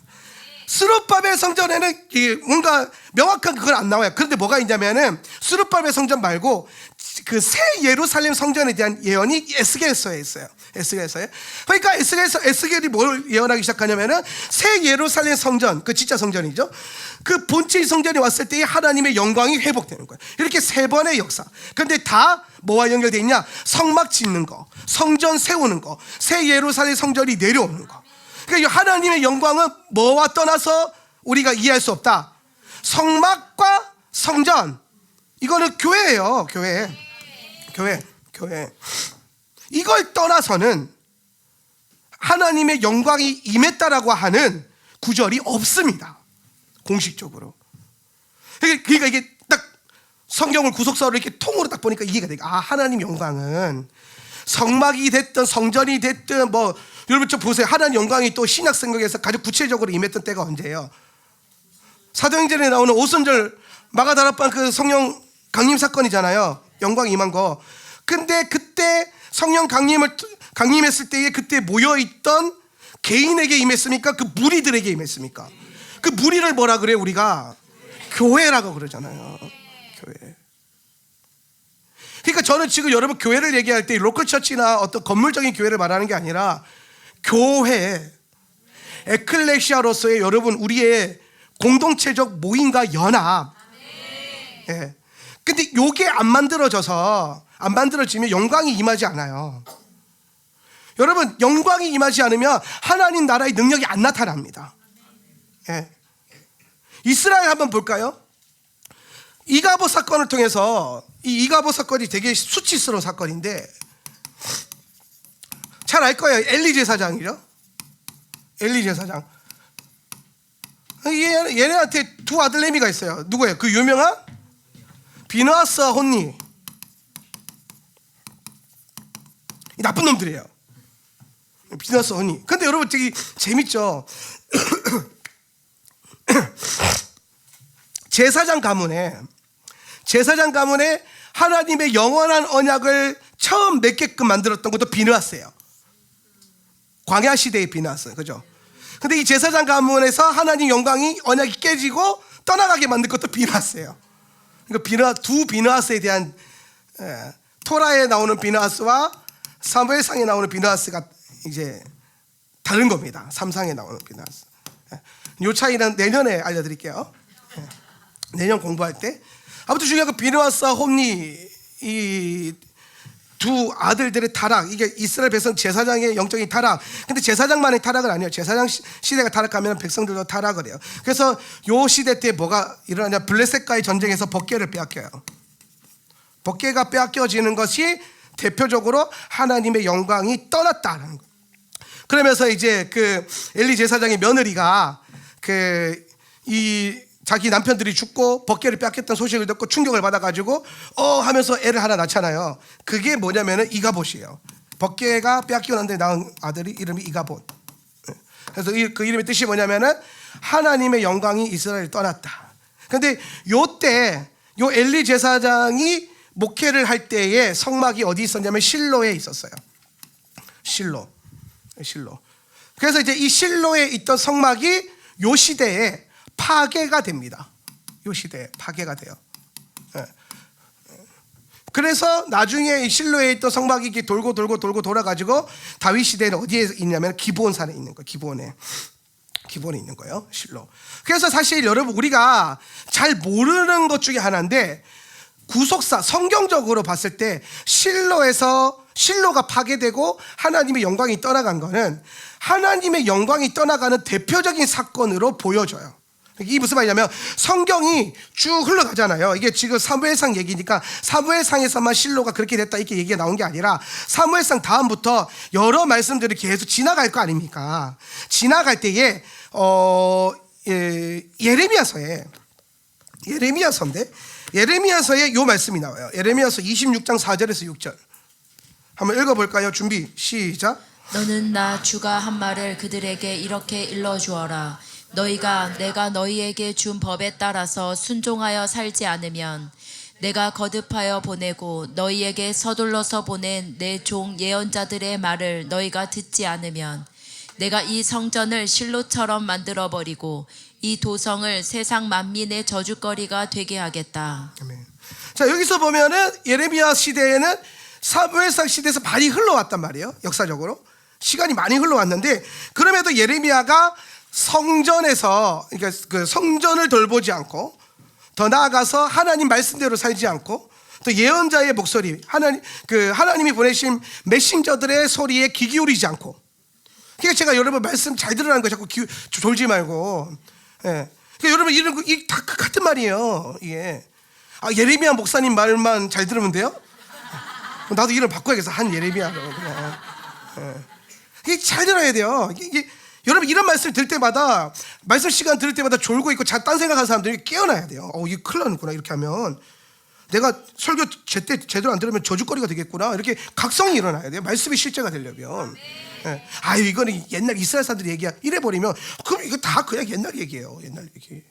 스룹바벨 성전에는 뭔가 명확한 그건 안 나와요. 그런데 뭐가 있냐면은 스룹바벨 성전 말고 그 새 예루살렘 성전에 대한 예언이 에스겔서에 있어요. 에스겔서에. 그러니까 에스겔이 뭘 예언하기 시작하냐면은 새 예루살렘 성전, 그 진짜 성전이죠. 그 본체 성전이 왔을 때에 하나님의 영광이 회복되는 거예요. 이렇게 3번의 역사. 그런데 다 뭐와 연결되어 있냐? 성막 짓는 거, 성전 세우는 거, 새 예루살렘 성전이 내려오는 거. 그러니까 하나님의 영광은 뭐와 떠나서 우리가 이해할 수 없다. 성막과 성전, 이거는 교회예요. 교회. 이걸 떠나서는 하나님의 영광이 임했다라고 하는 구절이 없습니다. 공식적으로. 그러니까 이게 딱 성경을 구속사로 이렇게 통으로 딱 보니까 이해가 돼요. 아, 하나님 영광은 성막이 됐든 성전이 됐든 뭐 여러분 좀 보세요. 하나님 영광이 또 신약 성경에서 가장 구체적으로 임했던 때가 언제예요? 사도행전에 나오는 오순절 마가다락방 그 성령 강림 사건이잖아요. 영광이 임한 거. 근데 그때 성령 강림했을 때에 그때 모여있던 개인에게 임했습니까? 그 무리들에게 임했습니까? 그 무리를 뭐라 그래요? 우리가 교회라고 그러잖아요. 교회. 그러니까 저는 지금 여러분 교회를 얘기할 때 로컬 처치나 어떤 건물적인 교회를 말하는 게 아니라 교회, 에클레시아로서의 여러분 우리의 공동체적 모임과 연합. 예. 근데 요게 안 만들어지면 영광이 임하지 않아요. 여러분 영광이 임하지 않으면 하나님 나라의 능력이 안 나타납니다. 예. 이스라엘 한번 볼까요? 이가봇 사건을 통해서 이 이가봇 사건이 되게 수치스러운 사건인데 잘 알 거예요. 엘리 제사장이죠. 엘리 제사장. 얘네한테 2 아들내미가 있어요. 누구예요? 그 유명한 비느하스와 혼니. 이 나쁜 놈들이에요. 비느하스와 혼니. 근데 여러분 되게 재밌죠. 제사장 가문에 하나님의 영원한 언약을 처음 맺게끔 만들었던 것도 비느하스예요. 광야 시대의 비느하스, 그죠? 근데 이 제사장 가문에서 하나님 영광이 언약이 깨지고 떠나가게 만든 것도 비느하스예요. 그러니까 두 비느하스에 대한 토라에 나오는 비느하스와 사무엘상에 나오는 비느하스가 이제 다른 겁니다. 3상에 나오는 비느하스. 이 차이는 내년에 알려드릴게요. 내년 공부할 때. 아무튼 중요한 건 비느하스와 홈니 이 두 아들들의 타락. 이게 이스라엘 백성 제사장의 영적인 타락. 근데 제사장만의 타락은 아니에요. 제사장 시대가 타락하면 백성들도 타락을 해요. 그래서 요 시대 때 뭐가 일어나냐? 블레셋과의 전쟁에서 법궤를 빼앗겨요. 법궤가 빼앗겨지는 것이 대표적으로 하나님의 영광이 떠났다는 거. 그러면서 이제 그 엘리 제사장의 며느리가 자기 남편들이 죽고 법궤를 빼앗겼던 소식을 듣고 충격을 받아가지고 하면서 애를 하나 낳잖아요. 그게 뭐냐면은 이가봇이에요. 법궤가 빼앗기고 난 뒤에 낳은 아들이 이름이 이가봇. 그래서 그 이름의 뜻이 뭐냐면은 하나님의 영광이 이스라엘을 떠났다. 근데 요때 요 엘리 제사장이 목회를 할 때에 성막이 어디 있었냐면 실로에 있었어요. 실로. 그래서 이제 이 실로에 있던 성막이 요 시대에 파괴가 됩니다. 요 시대에 파괴가 돼요. 그래서 나중에 실로에 있던 성막이 이렇게 돌고 돌아가지고 다윗 시대는 어디에 있냐면 기브온산에 있는 거예요. 기브온에 있는 거예요. 실로. 그래서 사실 여러분 우리가 잘 모르는 것 중에 하나인데 구속사 성경적으로 봤을 때 실로가 파괴되고 하나님의 영광이 떠나간 거는 하나님의 영광이 떠나가는 대표적인 사건으로 보여져요. 이게 무슨 말이냐면 성경이 쭉 흘러가잖아요. 이게 지금 사무엘상 얘기니까 사무엘상에서만 실로가 그렇게 됐다 이렇게 얘기가 나온 게 아니라 사무엘상 다음부터 여러 말씀들이 계속 지나갈 거 아닙니까? 지나갈 때에 예레미야서에 요 말씀이 나와요. 예레미야서 26장 4절에서 6절 한번 읽어볼까요? 준비 시작. 너는 나 주가 한 말을 그들에게 이렇게 일러주어라. 너희가 내가 너희에게 준 법에 따라서 순종하여 살지 않으면 내가 거듭하여 보내고 너희에게 서둘러서 보낸 내 종 예언자들의 말을 너희가 듣지 않으면 내가 이 성전을 실로처럼 만들어버리고 이 도성을 세상 만민의 저주거리가 되게 하겠다. 아멘. 자, 여기서 보면은 예레미야 시대에는 사무엘상 시대에서 많이 흘러왔단 말이에요. 역사적으로 시간이 많이 흘러왔는데 그럼에도 예레미야가 성전에서 그러니까 그 성전을 돌보지 않고 더 나아가서 하나님 말씀대로 살지 않고 또 예언자의 목소리 하나님이 보내신 메신저들의 소리에 귀 기울이지 않고 그러니까 제가 여러분 말씀 잘 들으라는 거 자꾸 졸지 말고 그러니까 여러분 이런 거 다 같은 말이에요. 이게 예레미야 목사님 말만 잘 들으면 돼요? 나도 이름 바꿔야겠어. 한 예레미야로 그냥. 이게 잘 들어야 돼요. 여러분 이런 말씀 들을 때마다 말씀 시간 들을 때마다 졸고 있고 딴 생각하는 사람들이 깨어나야 돼요. 이게 큰일 나는구나. 이렇게 하면 내가 설교 제대로 안 들으면 저주거리가 되겠구나. 이렇게 각성이 일어나야 돼요. 말씀이 실제가 되려면. 이거는 옛날 이스라엘 사람들이 얘기야. 이래 버리면 그럼 이거 다 그냥 옛날 얘기예요. 옛날 얘기.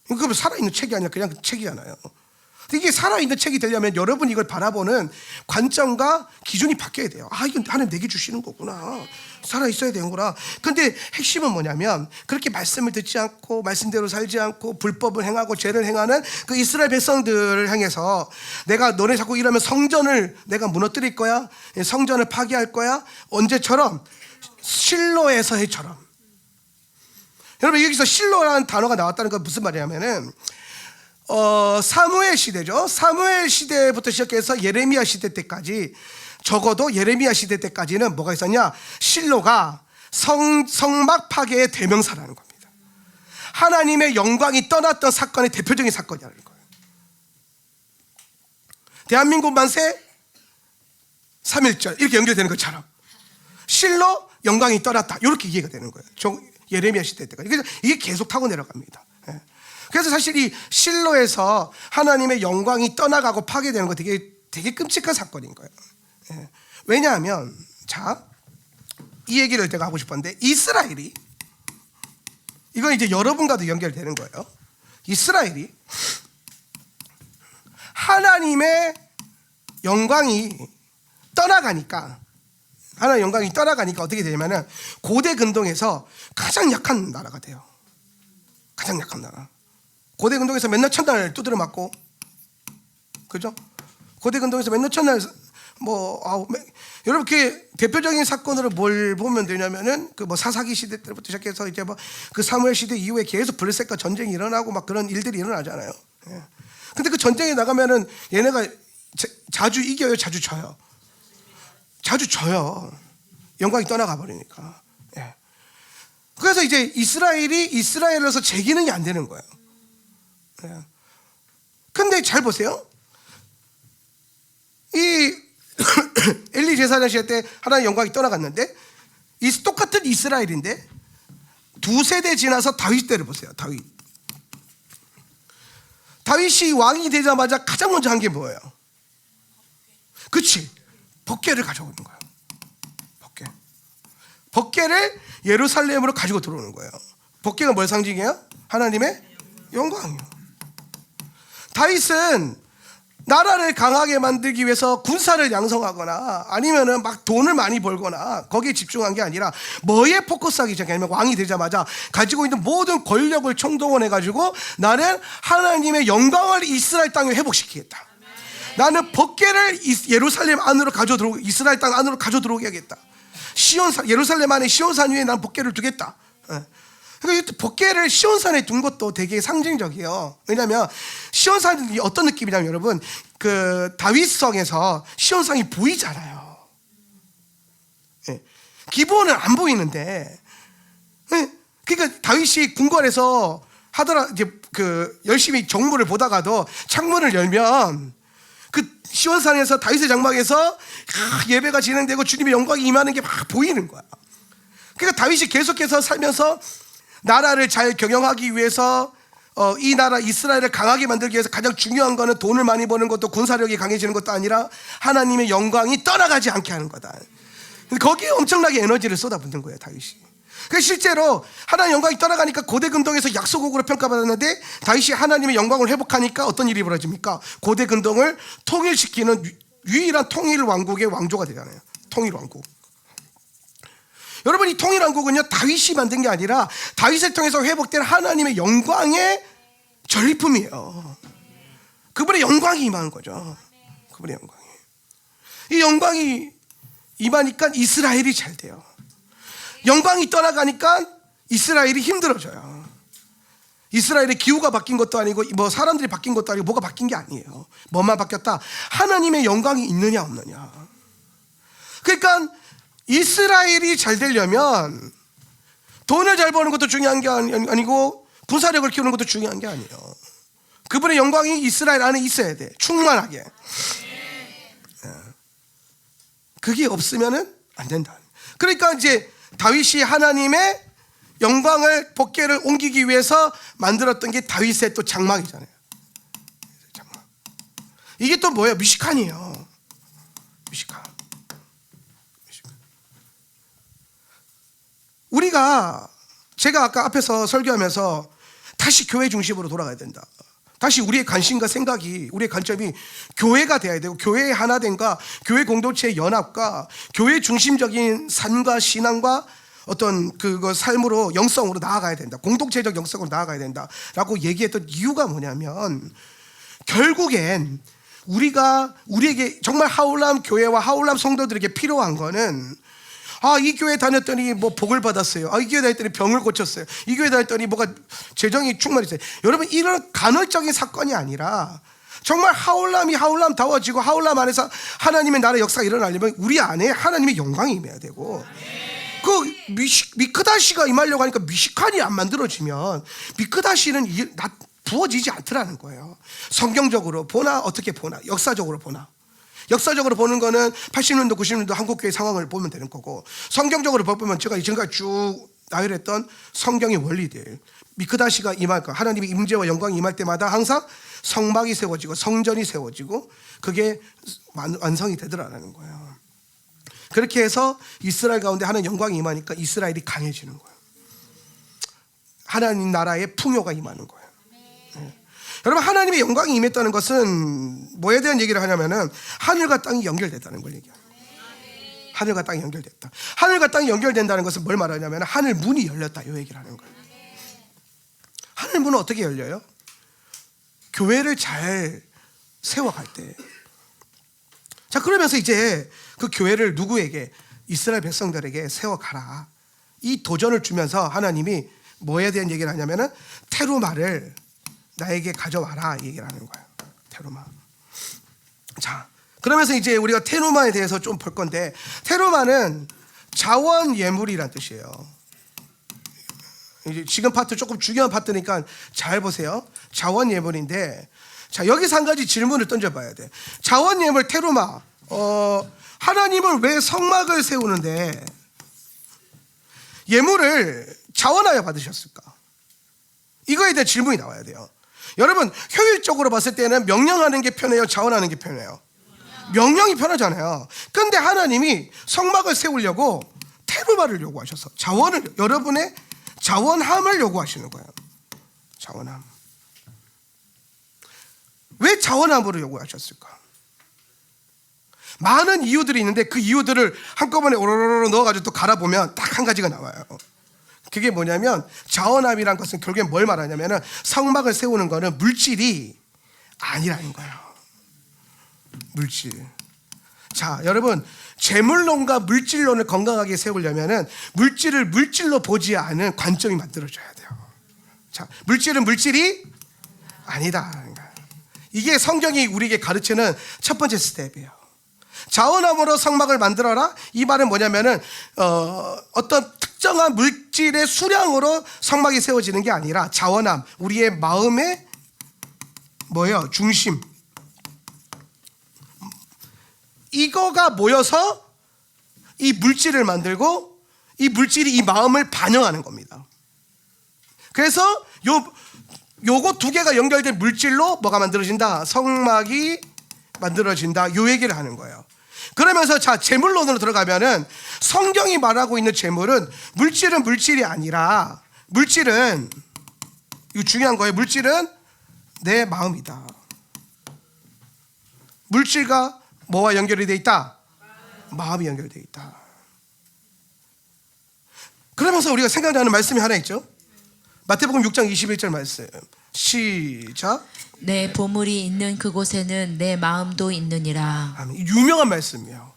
그럼 살아있는 책이 아니라 그냥 책이잖아요. 이게 살아있는 책이 되려면 여러분 이걸 바라보는 관점과 기준이 바뀌어야 돼요. 이건 하나님 내게 주시는 거구나. 살아있어야 되는구나. 근데 핵심은 뭐냐면 그렇게 말씀을 듣지 않고 말씀대로 살지 않고 불법을 행하고 죄를 행하는 그 이스라엘 백성들을 향해서 내가 너네 자꾸 이러면 성전을 내가 무너뜨릴 거야. 성전을 파괴할 거야. 언제처럼? 실로에서처럼. 여러분 여기서 실로라는 단어가 나왔다는 건 무슨 말이냐면은 사무엘 시대죠. 사무엘 시대부터 시작해서 예레미야 시대 때까지 적어도 예레미야 시대 때까지는 뭐가 있었냐? 실로가 성막 파괴의 대명사라는 겁니다. 하나님의 영광이 떠났던 사건의 대표적인 사건이라는 거예요. 대한민국 만세 3.1절 이렇게 연결되는 것처럼 실로 영광이 떠났다 이렇게 이해가 되는 거예요. 예레미야 시대 때까지. 이게 계속 타고 내려갑니다. 그래서 사실 이 실로에서 하나님의 영광이 떠나가고 파괴되는 거 되게 끔찍한 사건인 거예요. 왜냐하면 이 얘기를 제가 하고 싶었는데 이스라엘이 이건 이제 여러분과도 연결되는 거예요. 이스라엘이 하나님의 영광이 떠나가니까 어떻게 되냐면은 고대 근동에서 가장 약한 나라가 돼요. 가장 약한 나라. 고대 근동에서 맨날 천날 두드려 맞고, 그죠? 고대 근동에서 맨날 천날 여러분 그 대표적인 사건으로 뭘 보면 되냐면은 그 사사기 시대 때부터 시작해서 이제 그 사무엘 시대 이후에 계속 블레셋과 전쟁이 일어나고 막 그런 일들이 일어나잖아요. 근데 그 전쟁에 나가면은 얘네가 자주 이겨요, 자주 져요. 자주 져요. 영광이 떠나가 버리니까. 그래서 이제 이스라엘에서 제 기능이 안 되는 거예요. 근데 잘 보세요. 이 엘리 제사장 시대 때 하나님의 영광이 떠나갔는데 이 똑같은 이스라엘인데 두 세대 지나서 다윗 때를 보세요. 다윗이 왕이 되자마자 가장 먼저 한 게 뭐예요? 그치? 법궤를 가져오는 거예요. 법궤를 예루살렘으로 가지고 들어오는 거예요. 법궤가 뭘 상징해요? 하나님의 영광이요. 다윗은 나라를 강하게 만들기 위해서 군사를 양성하거나 아니면은 막 돈을 많이 벌거나 거기에 집중한 게 아니라 뭐에 포커스하기 시작하냐면 왕이 되자마자 가지고 있는 모든 권력을 총동원해가지고 나는 하나님의 영광을 이스라엘 땅에 회복시키겠다. 나는 법궤를 예루살렘 안으로 가져들어오고 이스라엘 땅 안으로 가져들어오게 하겠다. 예루살렘 안에 시온산 위에 난 법궤를 두겠다. 그러니까 법궤를 시온산에 둔 것도 되게 상징적이에요. 왜냐하면 시온산이 어떤 느낌이냐면 여러분, 그 다윗성에서 시온산이 보이잖아요. 예. 기브온은 안 보이는데, 예. 그러니까 다윗이 궁궐에서 하더라, 이제 그 열심히 정무를 보다가도 창문을 열면 그 시온산에서 다윗의 장막에서 예배가 진행되고 주님의 영광이 임하는 게 막 보이는 거야. 그러니까 다윗이 계속해서 살면서 나라를 잘 경영하기 위해서 이 나라 이스라엘을 강하게 만들기 위해서 가장 중요한 거는 돈을 많이 버는 것도 군사력이 강해지는 것도 아니라 하나님의 영광이 떠나가지 않게 하는 거다. 거기에 엄청나게 에너지를 쏟아붓는 거예요, 다윗이. 그 실제로 하나님의 영광이 떠나가니까 고대 근동에서 약소국으로 평가받았는데 다윗이 하나님의 영광을 회복하니까 어떤 일이 벌어집니까? 고대 근동을 통일시키는 유일한 통일 왕국의 왕조가 되잖아요. 통일 왕국. 여러분, 이 통일 왕국은요 다윗이 만든 게 아니라 다윗을 통해서 회복된 하나님의 영광의 전리품이에요. 그분의 영광이 임하는 거죠. 그분의 영광이. 이 영광이 임하니까 이스라엘이 잘 돼요. 영광이 떠나가니까 이스라엘이 힘들어져요. 이스라엘의 기후가 바뀐 것도 아니고 뭐 사람들이 바뀐 것도 아니고 뭐가 바뀐 게 아니에요. 뭐만 바뀌었다? 하나님의 영광이 있느냐 없느냐. 그러니까 이스라엘이 잘 되려면 돈을 잘 버는 것도 중요한 게 아니고 군사력을 키우는 것도 중요한 게 아니에요. 그분의 영광이 이스라엘 안에 있어야 돼. 충만하게. 그게 없으면은 안 된다. 그러니까 이제 다윗이 하나님의 영광을 법궤를 옮기기 위해서 만들었던 게 다윗의 또 장막이잖아요. 장막. 이게 또 뭐예요? 미시칸이에요. 미시칸. 제가 아까 앞에서 설교하면서 다시 교회 중심으로 돌아가야 된다. 다시 우리의 관심과 생각이, 우리의 관점이 교회가 돼야 되고, 교회의 하나됨과 교회 공동체의 연합과 교회 중심적인 삶과 신앙과 어떤 그거 삶으로 영성으로 나아가야 된다. 공동체적 영성으로 나아가야 된다라고 얘기했던 이유가 뭐냐면, 결국엔 우리에게 정말 하울람 교회와 하울람 성도들에게 필요한 거는, 이 교회 다녔더니 뭐 복을 받았어요. 이 교회 다녔더니 병을 고쳤어요. 이 교회 다녔더니 뭐가 재정이 충만했어요. 여러분, 이런 간헐적인 사건이 아니라 정말 하울람이 하울람다워지고 하울람 안에서 하나님의 나라 역사가 일어나려면 우리 안에 하나님의 영광이 임해야 되고, 그 미크다시가 임하려고 하니까 미시칸이 안 만들어지면 미크다시는 부어지지 않더라는 거예요. 성경적으로 보나 어떻게 보나, 역사적으로 보나. 역사적으로 보는 거는 80년도 90년도 한국교회 상황을 보면 되는 거고, 성경적으로 보면 제가 지금까지 쭉 나열했던 성경의 원리들, 미크다시가 임할 거, 하나님의 임재와 영광이 임할 때마다 항상 성막이 세워지고 성전이 세워지고 그게 완성이 되더라는 거예요. 그렇게 해서 이스라엘 가운데 하나님 영광이 임하니까 이스라엘이 강해지는 거예요. 하나님 나라의 풍요가 임하는 거예요. 여러분, 하나님의 영광이 임했다는 것은 뭐에 대한 얘기를 하냐면은 하늘과 땅이 연결됐다는 걸 얘기해요. 하늘과 땅이 연결됐다. 하늘과 땅이 연결된다는 것은 뭘 말하냐면 하늘 문이 열렸다, 이 얘기를 하는 거예요. 하늘 문은 어떻게 열려요? 교회를 잘 세워갈 때. 자, 그러면서 이제 그 교회를 누구에게? 이스라엘 백성들에게 세워가라. 이 도전을 주면서 하나님이 뭐에 대한 얘기를 하냐면은 테루마를 나에게 가져와라, 이 얘기를 하는 거예요. 테루마. 자, 그러면서 이제 우리가 테루마에 대해서 좀 볼 건데, 테루마는 자원 예물이란 뜻이에요. 이제 지금 파트 조금 중요한 파트니까 잘 보세요. 자원 예물인데, 자, 여기서 한 가지 질문을 던져봐야 돼. 자원 예물 테루마, 하나님을 왜 성막을 세우는데 예물을 자원하여 받으셨을까? 이거에 대한 질문이 나와야 돼요. 여러분, 효율적으로 봤을 때는 명령하는 게 편해요, 자원하는 게 편해요? 명령이 편하잖아요. 근데 하나님이 성막을 세우려고 테루마를 요구하셔서 자원을, 여러분의 자원함을 요구하시는 거예요. 자원함. 왜 자원함으로 요구하셨을까? 많은 이유들이 있는데 그 이유들을 한꺼번에 오로로로 넣어가지고 또 갈아보면 딱 한 가지가 나와요. 그게 뭐냐면, 자원함이란 것은 결국엔 뭘 말하냐면 성막을 세우는 거는 물질이 아니라는 거예요. 물질. 자, 여러분, 재물론과 물질론을 건강하게 세우려면 물질을 물질로 보지 않은 관점이 만들어져야 돼요. 자, 물질은 물질이 아니다. 이게 성경이 우리에게 가르치는 첫 번째 스텝이에요. 자원함으로 성막을 만들어라. 이 말은 뭐냐면은 어떤 특정한 물질의 수량으로 성막이 세워지는 게 아니라 자원함, 우리의 마음의 뭐예요? 중심. 이거가 모여서 이 물질을 만들고 이 물질이 이 마음을 반영하는 겁니다. 그래서 요거 두 개가 연결된 물질로 뭐가 만들어진다? 성막이 만들어진다. 요 얘기를 하는 거예요. 그러면서 자, 재물론으로 들어가면은 성경이 말하고 있는 재물은 물질은 물질이 아니라 물질은, 이거 중요한 거예요. 물질은 내 마음이다. 물질과 뭐와 연결이 돼 있다? 마음이 연결돼 있다. 그러면서 우리가 생각나는 말씀이 하나 있죠. 마태복음 6장 21절 말씀. 시작. 내 보물이 있는 그곳에는 내 마음도 있느니라. 아멘. 유명한 말씀이에요.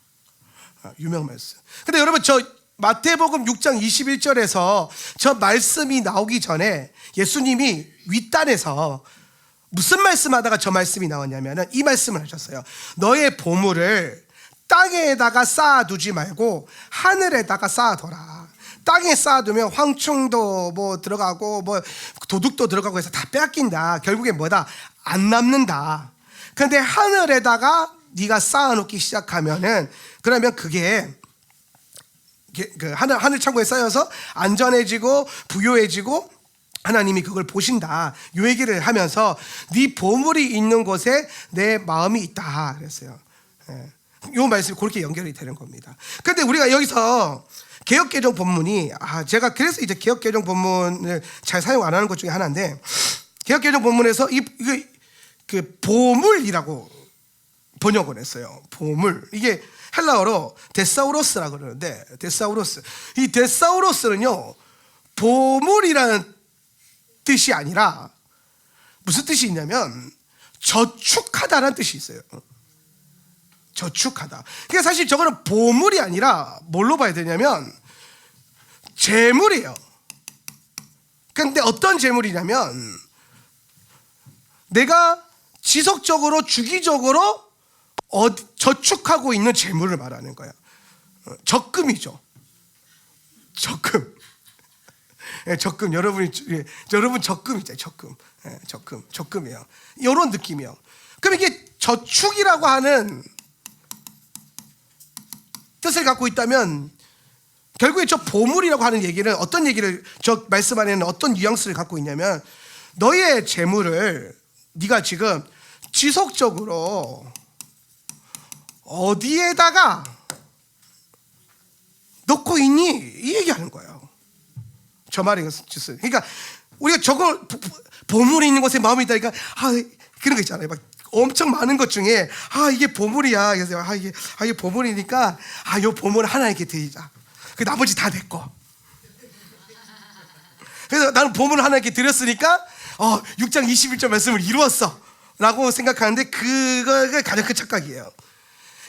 유명한 말씀. 근데 여러분, 저 마태복음 6장 21절에서 저 말씀이 나오기 전에 예수님이 윗단에서 무슨 말씀하다가 저 말씀이 나왔냐면은 이 말씀을 하셨어요. 너의 보물을 땅에다가 쌓아두지 말고 하늘에다가 쌓아둬라. 땅에 쌓아두면 황충도 뭐 들어가고 뭐 도둑도 들어가고 해서 다 빼앗긴다. 결국엔 뭐다? 안 남는다. 그런데 하늘에다가 네가 쌓아놓기 시작하면은 그러면 그게 그 하늘 창고에 쌓여서 안전해지고 부유해지고 하나님이 그걸 보신다. 이 얘기를 하면서 네 보물이 있는 곳에 내 마음이 있다 그랬어요. 이 말씀이 그렇게 연결이 되는 겁니다. 그런데 우리가 여기서 개역개정 본문이 제가 그래서 이제 개역개정 본문을 잘 사용 안 하는 것 중에 하나인데, 개역개정 본문에서 그 보물이라고 번역을 했어요. 보물. 이게 헬라어로 데사우로스라고 그러는데, 데사우로스. 이 데사우로스는요, 보물이라는 뜻이 아니라 무슨 뜻이 있냐면 저축하다라는 뜻이 있어요. 저축하다. 그러니까 사실 저거는 보물이 아니라 뭘로 봐야 되냐면 재물이에요. 그런데 어떤 재물이냐면 내가 지속적으로 주기적으로 저축하고 있는 재물을 말하는 거예요. 적금이죠. 적금. 적금. 여러분 적금이죠. 적금이에요. 이런 느낌이에요. 그럼 이게 저축이라고 하는 뜻을 갖고 있다면 결국에 저 보물이라고 하는 얘기는 어떤 얘기를, 저 말씀 안에는 어떤 뉘앙스를 갖고 있냐면 너의 재물을 네가 지금 지속적으로 어디에다가 놓고 있니? 이 얘기하는 거예요. 저 말이 뜻은. 그러니까 우리가 저거 보물이 있는 곳에 마음이 있다니까 그런 거 있잖아요. 막 엄청 많은 것 중에 이게 보물이야. 그래서 이게 보물이니까 요 보물 하나 이렇게 드리자. 그 나머지 다 내 거. 그래서 나는 보물 하나 이렇게 드렸으니까 6장 21절 말씀을 이루었어라고 생각하는데 그거가 가장 큰 착각이에요.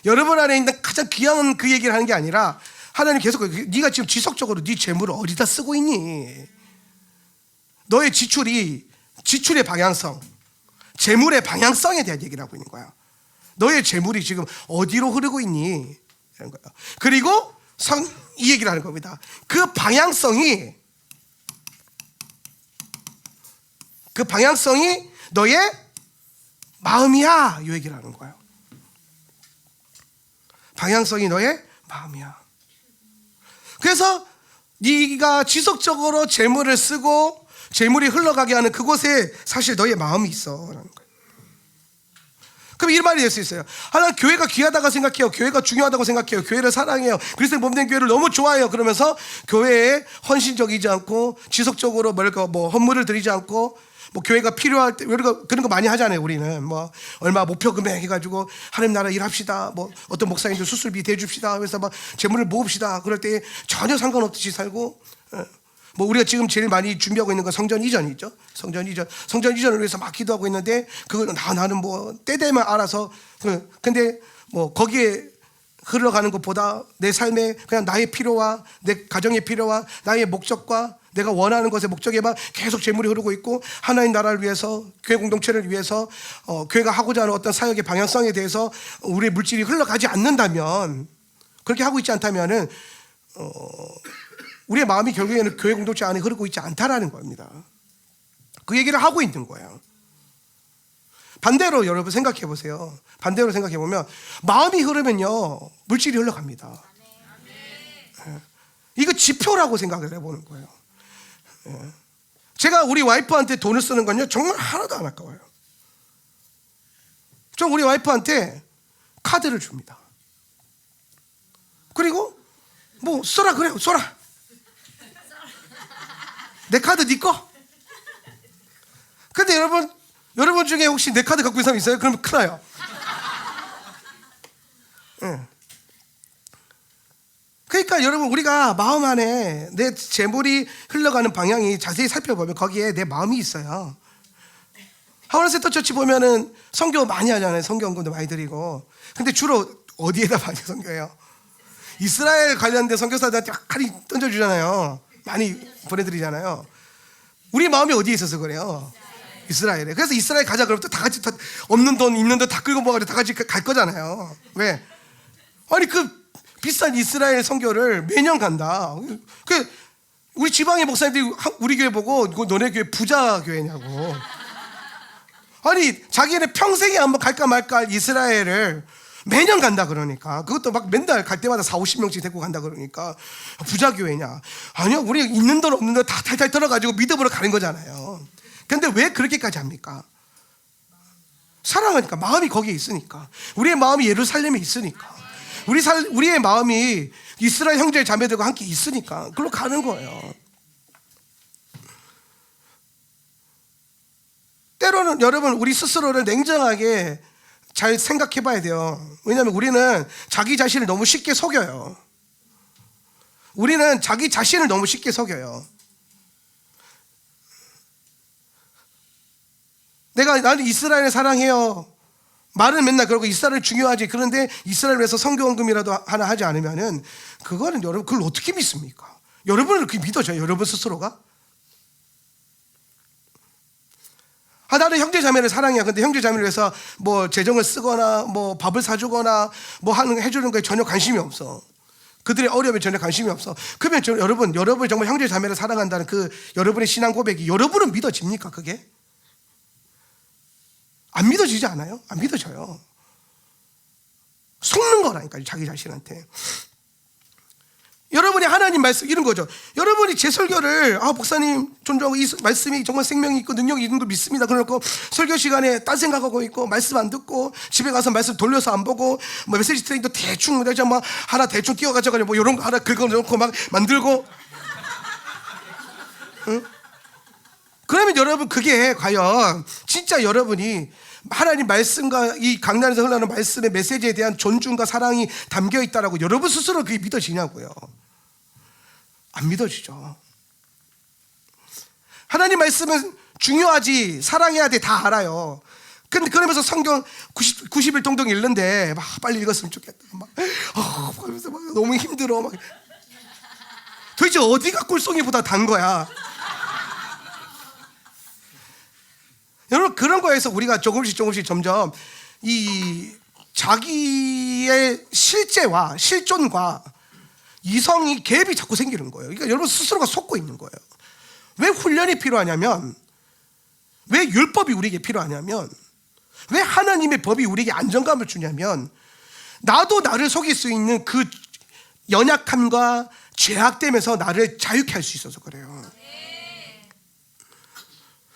여러분 안에 있는 가장 귀한 그 얘기를 하는 게 아니라 하나님 계속 네가 지금 지속적으로 네 재물을 어디다 쓰고 있니? 너의 지출의 방향성, 재물의 방향성에 대한 얘기를 하고 있는 거야. 너의 재물이 지금 어디로 흐르고 있니? 이런 거야. 그리고 이 얘기를 하는 겁니다. 그 방향성이 너의 마음이야. 이 얘기를 하는 거예요. 방향성이 너의 마음이야. 그래서 네가 지속적으로 재물을 쓰고 재물이 흘러가게 하는 그곳에 사실 너의 마음이 있어라는 거예요. 그럼 이 말이 될 수 있어요. 난 교회가 귀하다고 생각해요. 교회가 중요하다고 생각해요. 교회를 사랑해요. 그리스도의 몸된 교회를 너무 좋아해요. 그러면서 교회에 헌신적이지 않고 지속적으로 헌물을 드리지 않고 교회가 필요할 때 그런 거 많이 하잖아요. 우리는 얼마 목표 금액 해가지고 하나님 나라 일합시다. 어떤 목사님들 수술비 대줍시다. 그래서 재물을 모읍시다. 그럴 때 전혀 상관없이 살고. 우리가 지금 제일 많이 준비하고 있는 건 성전 이전이죠. 성전 이전을 위해서 막 기도하고 있는데 그거는 나는 때 되면 알아서. 근데 거기에 흘러가는 것보다 내 삶에 그냥 나의 필요와 내 가정의 필요와 나의 목적과 내가 원하는 것에 목적에만 계속 재물이 흐르고 있고 하나님 나라를 위해서 교회 공동체를 위해서 교회가 하고자 하는 어떤 사역의 방향성에 대해서 우리의 물질이 흘러가지 않는다면 그렇게 하고 있지 않다면은 우리의 마음이 결국에는 교회 공동체 안에 흐르고 있지 않다라는 겁니다. 그 얘기를 하고 있는 거예요. 반대로 여러분 생각해 보세요. 반대로 생각해 보면 마음이 흐르면요 물질이 흘러갑니다. 이거 지표라고 생각을 해보는 거예요. 제가 우리 와이프한테 돈을 쓰는 건요 정말 하나도 안 아까워요. 저 우리 와이프한테 카드를 줍니다. 그리고 뭐 써라 그래요. 써라. 내 카드 네 거? 근데 여러분 중에 혹시 내 카드 갖고 있는 사람 있어요? 그러면 큰일 나요. 그러니까 여러분 우리가 마음 안에 내 재물이 흘러가는 방향이 자세히 살펴보면 거기에 내 마음이 있어요. 하원의 세터처치 보면은 선교 많이 하잖아요. 선교원금도 많이 드리고. 근데 주로 어디에다 많이 선교해요? 이스라엘 관련된 선교사들한테 많이 던져주잖아요. 많이 보내드리잖아요. 우리 마음이 어디에 있어서 그래요? 이스라엘에. 그래서 이스라엘 가자 그러면 또 다 같이 없는 돈 있는 돈 다 끌고 모아가지고 다 같이 갈 거잖아요. 왜? 아니 그 비싼 이스라엘 선교를 매년 간다. 그 우리 지방의 목사님들이 우리 교회 보고 너네 교회 부자 교회냐고. 아니 자기네 평생에 한번 갈까 말까 이스라엘을 매년 간다 그러니까 그것도 막 맨날 갈 때마다 40-50명씩 데리고 간다 그러니까 부자 교회냐? 아니요 우리 있는 돈 없는 돈 다 탈탈 털어가지고 믿음으로 가는 거잖아요. 근데 왜 그렇게까지 합니까? 사랑하니까 마음이 거기에 있으니까 우리의 마음이 예루살렘에 있으니까 우리의 마음이 이스라엘 형제 자매들과 함께 있으니까 그걸로 가는 거예요. 때로는 여러분 우리 스스로를 냉정하게 잘 생각해 봐야 돼요. 왜냐하면 우리는 자기 자신을 너무 쉽게 속여요. 우리는 자기 자신을 너무 쉽게 속여요. 나는 이스라엘을 사랑해요. 말은 맨날 그러고 이스라엘 중요하지. 그런데 이스라엘 위해서 선교원금이라도 하나 하지 않으면은 그거는 여러분 그걸 어떻게 믿습니까? 여러분을 그렇게 믿어져요? 여러분 스스로가? 나는 형제 자매를 사랑해요. 근데 형제 자매를 위해서 뭐 재정을 쓰거나 뭐 밥을 사주거나 뭐 해주는 거에 전혀 관심이 없어. 그들의 어려움에 전혀 관심이 없어. 그러면 여러분 정말 형제 자매를 사랑한다는 그 여러분의 신앙 고백이 여러분은 믿어집니까? 그게? 안 믿어지지 않아요? 안 믿어져요. 속는 거라니까요, 자기 자신한테. 여러분이 하나님 말씀 이런 거죠. 여러분이 제 설교를 목사님 존중하고 이 말씀이 정말 생명이 있고 능력이 있는 걸 믿습니다. 그래놓고 설교 시간에 딴 생각하고 있고 말씀 안 듣고 집에 가서 말씀 돌려서 안 보고 뭐 메시지 트레이닝도 대충 막 하나 대충 끼워가지고 뭐 이런 거 하나 긁어놓고 막 만들고. 응? 그러면 여러분 그게 과연 진짜 여러분이 하나님 말씀과 이 강단에서 흘러나오는 말씀의 메시지에 대한 존중과 사랑이 담겨 있다라고 여러분 스스로 그게 믿어지냐고요? 안 믿어지죠. 하나님 말씀은 중요하지 사랑해야 돼 다 알아요. 근데 그러면서 성경 90일 동동 읽는데 막 빨리 읽었으면 좋겠다. 막 너무 힘들어. 막. 도대체 어디가 꿀송이보다 단 거야? 여러분 그런 거에서 우리가 조금씩 점점 이 자기의 실제와 실존과 이성이 갭이 자꾸 생기는 거예요. 그러니까 여러분 스스로가 속고 있는 거예요. 왜 훈련이 필요하냐면, 왜 율법이 우리에게 필요하냐면, 왜 하나님의 법이 우리에게 안정감을 주냐면, 나도 나를 속일 수 있는 그 연약함과 죄악됨에서 나를 자유케 할 수 있어서 그래요.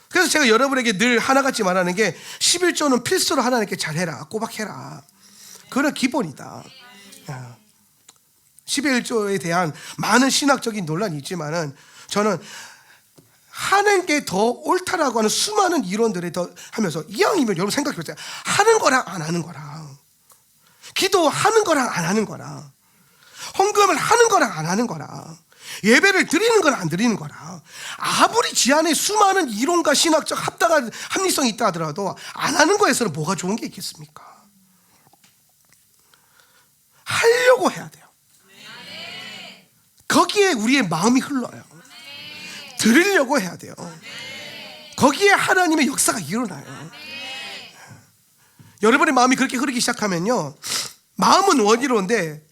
그래서 제가 여러분에게 늘 하나같이 말하는 게 11조는 필수로 하나님께 잘해라. 꼬박해라. 그건 기본이다. 11조에 대한 많은 신학적인 논란이 있지만은 저는 하는 게 더 옳다라고 하는 수많은 이론들을 더 하면서 이왕이면 여러분 생각해 보세요. 하는 거랑 안 하는 거랑, 기도하는 거랑 안 하는 거랑, 헌금을 하는 거랑 안 하는 거랑, 예배를 드리는 거랑 안 드리는 거랑, 아무리 지안에 수많은 이론과 신학적 합리성이 있다 하더라도 안 하는 거에서는 뭐가 좋은 게 있겠습니까? 하려고 해야 돼요. 거기에 우리의 마음이 흘러요. 드리려고 해야 돼요. 거기에 하나님의 역사가 일어나요. 여러분의 마음이 그렇게 흐르기 시작하면요, 마음은 원이로운데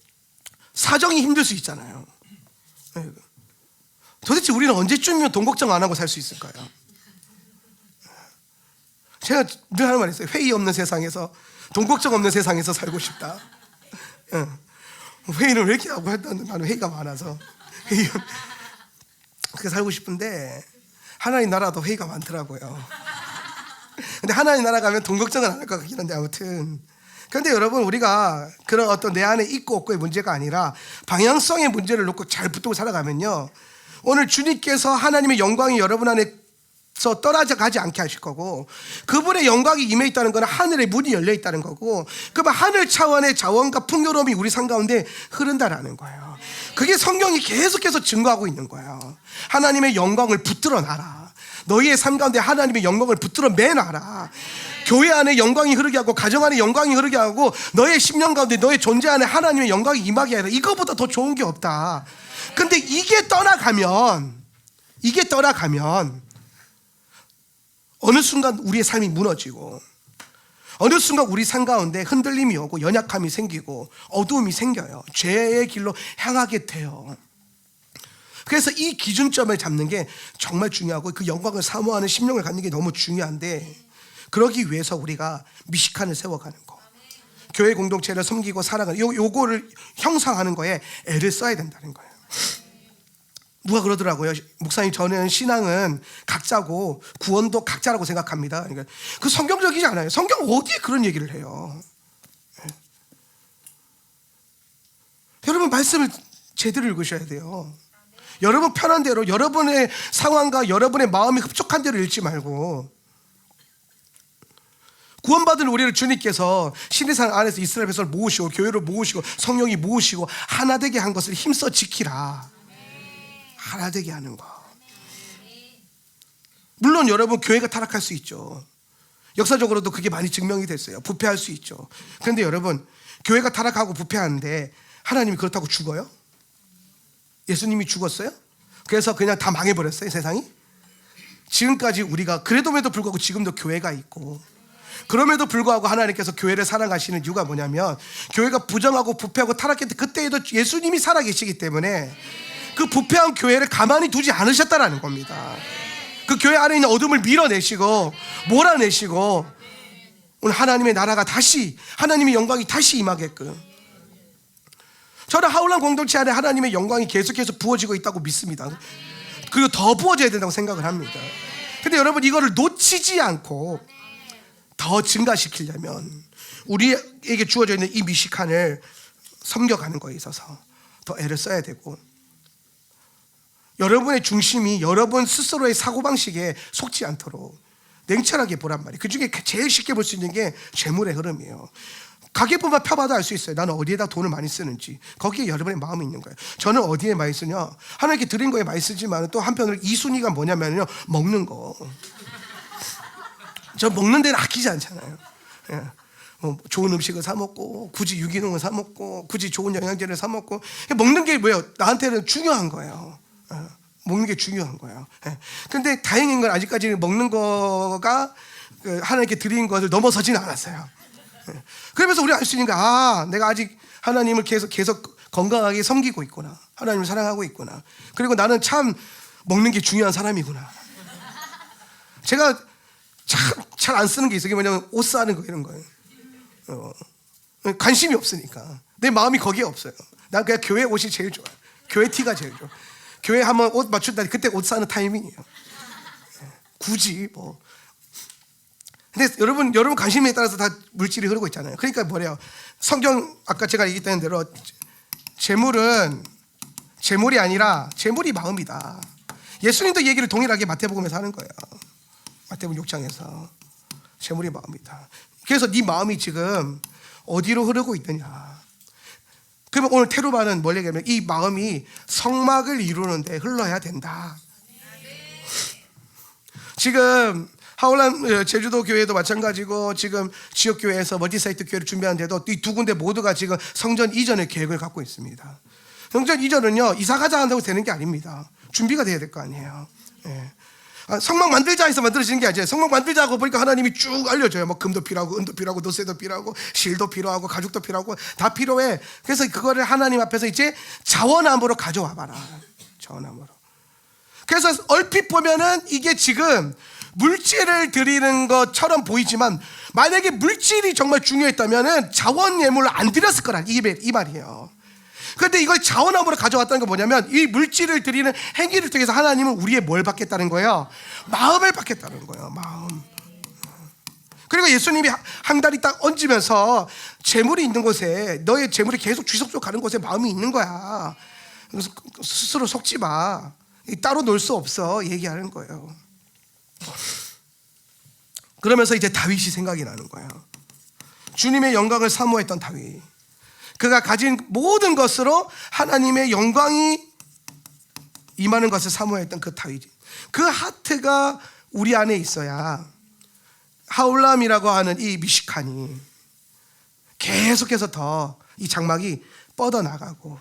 사정이 힘들 수 있잖아요. 도대체 우리는 언제쯤이면 돈 걱정 안 하고 살 수 있을까요? 제가 늘 하는 말이 있어요. 회의 없는 세상에서, 돈 걱정 없는 세상에서 살고 싶다. 회의를 왜 이렇게 하고 했다는, 나는 회의가 많아서 그렇게 살고 싶은데 하나님 나라도 회의가 많더라고요. 근데 하나님 나라 가면 돈 걱정은 안 할 것 같긴 한데, 아무튼 그런데 여러분, 우리가 그런 어떤 내 안에 있고 없고의 문제가 아니라 방향성의 문제를 놓고 잘 붙들고 살아가면요, 오늘 주님께서 하나님의 영광이 여러분 안에서 떨어져가지 않게 하실 거고, 그분의 영광이 임해 있다는 건 하늘의 문이 열려 있다는 거고, 그러면 하늘 차원의 자원과 풍요로움이 우리 삶 가운데 흐른다라는 거예요. 그게 성경이 계속해서 증거하고 있는 거예요. 하나님의 영광을 붙들어 놔라. 너희의 삶 가운데 하나님의 영광을 붙들어 매놔라. 교회 안에 영광이 흐르게 하고, 가정 안에 영광이 흐르게 하고, 너의 심령 가운데, 너의 존재 안에 하나님의 영광이 임하게 하라. 이거보다 더 좋은 게 없다. 근데 이게 떠나가면 어느 순간 우리의 삶이 무너지고, 어느 순간 우리 삶 가운데 흔들림이 오고 연약함이 생기고 어두움이 생겨요. 죄의 길로 향하게 돼요. 그래서 이 기준점을 잡는 게 정말 중요하고, 그 영광을 사모하는 심령을 갖는 게 너무 중요한데, 그러기 위해서 우리가 미식칸을 세워가는 거, 교회 공동체를 섬기고 살아가는 요거를 형성하는 거에 애를 써야 된다는 거예요. 누가 그러더라고요. 목사님, 저는 신앙은 각자고 구원도 각자라고 생각합니다. 그러니까 그 성경적이지 않아요. 성경 어디에 그런 얘기를 해요? 네. 여러분, 말씀을 제대로 읽으셔야 돼요. 여러분 편한 대로, 여러분의 상황과 여러분의 마음이 흡족한 대로 읽지 말고, 구원받은 우리를 주님께서 신의산 안에서 이스라엘 백성을 모으시고 교회를 모으시고 성령이 모으시고 하나 되게 한 것을 힘써 지키라. 하나 되게 하는 거. 물론 여러분, 교회가 타락할 수 있죠. 역사적으로도 그게 많이 증명이 됐어요. 부패할 수 있죠. 그런데 여러분, 교회가 타락하고 부패하는데 하나님이 그렇다고 죽어요? 예수님이 죽었어요? 그래서 그냥 다 망해버렸어요, 세상이? 지금까지 우리가, 그래도에도 불구하고 지금도 교회가 있고, 그럼에도 불구하고 하나님께서 교회를 사랑하시는 이유가 뭐냐면, 교회가 부정하고 부패하고 타락했을 때 그때에도 예수님이 살아계시기 때문에 그 부패한 교회를 가만히 두지 않으셨다라는 겁니다. 그 교회 안에 있는 어둠을 밀어내시고 몰아내시고, 오늘 하나님의 나라가 다시, 하나님의 영광이 다시 임하게끔, 저는 하울람 공동체 안에 하나님의 영광이 계속해서 부어지고 있다고 믿습니다. 그리고 더 부어져야 된다고 생각을 합니다. 근데 여러분, 이거를 놓치지 않고 더 증가시키려면 우리에게 주어져 있는 이 미식칸을 섬겨가는 거에 있어서 더 애를 써야 되고, 여러분의 중심이 여러분 스스로의 사고방식에 속지 않도록 냉철하게 보란 말이에요. 그 중에 제일 쉽게 볼 수 있는 게 재물의 흐름이에요. 가계부만 펴봐도 알 수 있어요. 나는 어디에다 돈을 많이 쓰는지. 거기에 여러분의 마음이 있는 거예요. 저는 어디에 많이 쓰냐, 하나님께 드린 거에 많이 쓰지만 또 한편으로 이 순위가 뭐냐면요, 먹는 거. 저 먹는 데는 아끼지 않잖아요. 예. 좋은 음식을 사 먹고, 굳이 유기농을 사 먹고, 굳이 좋은 영양제를 사 먹고, 먹는 게 뭐예요? 나한테는 중요한 거예요. 예. 먹는 게 중요한 거예요. 예. 근데 다행인 건 아직까지 먹는 거가 하나님께 드린 것을 넘어서지는 않았어요. 예. 그러면서 우리가 알 수 있는 게, 내가 아직 하나님을 계속 건강하게 섬기고 있구나. 하나님을 사랑하고 있구나. 그리고 나는 참 먹는 게 중요한 사람이구나. 제가 잘 안 쓰는 게 있어요. 그게 뭐냐면 옷 사는 거, 이런 거예요. 관심이 없으니까. 내 마음이 거기에 없어요. 난 그냥 교회 옷이 제일 좋아요. 교회 티가 제일 좋아. 교회 한번 옷 맞춘다, 그때 옷 사는 타이밍이에요. 굳이 뭐. 근데 여러분 관심에 따라서 다 물질이 흐르고 있잖아요. 그러니까 뭐래요? 성경 아까 제가 얘기했던 대로 재물이 아니라 재물이 마음이다. 예수님도 이 얘기를 동일하게 마태복음에서 하는 거예요. 마태복음 6장에서 재물이 마음이다. 그래서 네 마음이 지금 어디로 흐르고 있느냐. 그러면 오늘 테루바는 뭘 얘기하면, 이 마음이 성막을 이루는데 흘러야 된다. 지금 하울람 제주도 교회도 마찬가지고, 지금 지역 교회에서 멀티사이트 교회를 준비하는데도 이 두 군데 모두가 지금 성전 이전의 계획을 갖고 있습니다. 성전 이전은요, 이사 가자 한다고 되는 게 아닙니다. 준비가 돼야 될 거 아니에요. 성막 만들자 해서 만들어지는 게 아니에요. 성막 만들자고 보니까 하나님이 쭉 알려줘요. 뭐 금도 필요하고 은도 필요하고 노쇠도 필요하고 실도 필요하고 가죽도 필요하고 다 필요해. 그래서 그거를 하나님 앞에서 이제 자원함으로 가져와 봐라. 자원함으로. 그래서 얼핏 보면은 이게 지금 물질을 드리는 것처럼 보이지만 만약에 물질이 정말 중요했다면은 자원 예물을 안 드렸을 거란 이 말이에요. 그런데 이걸 자원함으로 가져왔다는 건 뭐냐면 이 물질을 드리는 행위를 통해서 하나님은 우리의 뭘 받겠다는 거예요? 마음을 받겠다는 거예요. 마음. 그리고 예수님이 한 다리 딱 얹으면서 재물이 있는 곳에 너의 재물이 계속 지속적으로 가는 곳에 마음이 있는 거야. 그래서 스스로 속지 마. 따로 놀 수 없어. 얘기하는 거예요. 그러면서 이제 다윗이 생각이 나는 거예요. 주님의 영광을 사모했던 다윗. 그가 가진 모든 것으로 하나님의 영광이 임하는 것을 사모했던 그 다윗. 그 하트가 우리 안에 있어야 하울람이라고 하는 이 미식한이 계속해서 더 이 장막이 뻗어나가고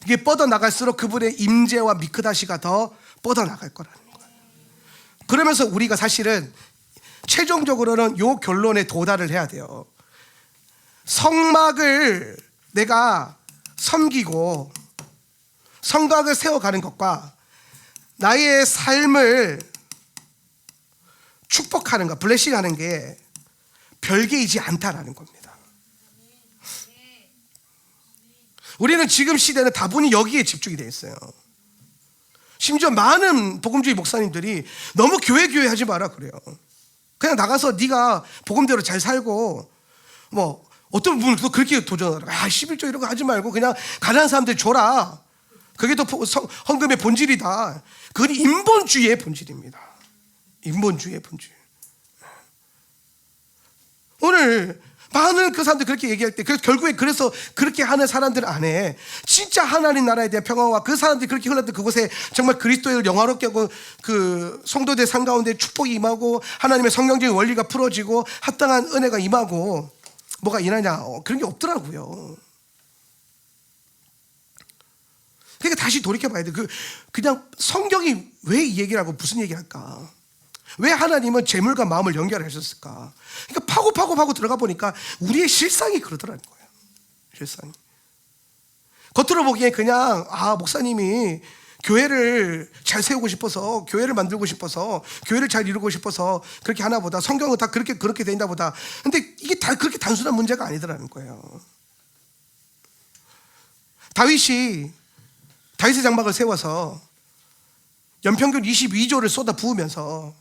이게 뻗어나갈수록 그분의 임재와 미크다시가 더 뻗어나갈 거라는 거예요. 그러면서 우리가 사실은 최종적으로는 이 결론에 도달을 해야 돼요. 성막을 내가 섬기고 성곽을 세워가는 것과 나의 삶을 축복하는 것, 블레싱하는 게 별개이지 않다라는 겁니다. 우리는 지금 시대는 다분히 여기에 집중이 되어 있어요. 심지어 많은 복음주의 목사님들이 너무 교회 하지 마라 그래요. 그냥 나가서 네가 복음대로 잘 살고 뭐 어떤 분은 또 그렇게 도전하더라고요. 11조 이런 거 하지 말고 그냥 가난한 사람들 줘라. 그게 또 헌금의 본질이다. 그건 인본주의의 본질입니다. 인본주의의 본질. 오늘 많은 그 사람들 그렇게 얘기할 때 결국에 그래서 그렇게 하는 사람들 안에 진짜 하나님 나라에 대한 평화와 그 사람들이 그렇게 흘렀던 그곳에 정말 그리스도를 영화롭게 하고 그 성도들 삶 가운데 축복이 임하고 하나님의 성경적인 원리가 풀어지고 합당한 은혜가 임하고 뭐가 일하냐? 그런 게 없더라고요. 그러니까 다시 돌이켜봐야 돼. 그냥 성경이 왜 이 얘기를 하고 무슨 얘기를 할까? 왜 하나님은 재물과 마음을 연결하셨을까? 그러니까 파고 들어가 보니까 우리의 실상이 그러더라는 거예요. 실상이. 겉으로 보기에 그냥 목사님이 교회를 잘 세우고 싶어서 교회를 만들고 싶어서 교회를 잘 이루고 싶어서 그렇게 하나 보다 성경은 다 그렇게 된다 보다. 근데 이게 다 그렇게 단순한 문제가 아니더라는 거예요. 다윗의 장막을 세워서 연평균 22조를 쏟아 부으면서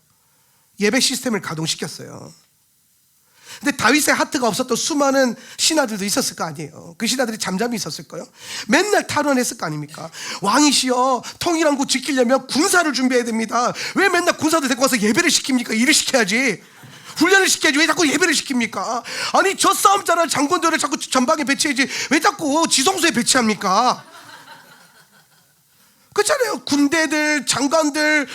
예배 시스템을 가동시켰어요. 근데 다윗의 하트가 없었던 수많은 신하들도 있었을 거 아니에요. 그 신하들이 잠잠히 있었을 거예요. 맨날 탈원했을 거 아닙니까? 왕이시여 통일한 곳 지키려면 군사를 준비해야 됩니다. 왜 맨날 군사들 데리고 와서 예배를 시킵니까? 일을 시켜야지. 훈련을 시켜야지. 왜 자꾸 예배를 시킵니까? 아니 저 싸움 잘하는 장군들을 자꾸 전방에 배치해야지. 왜 자꾸 지성소에 배치합니까? 그렇잖아요. 군대들, 장군들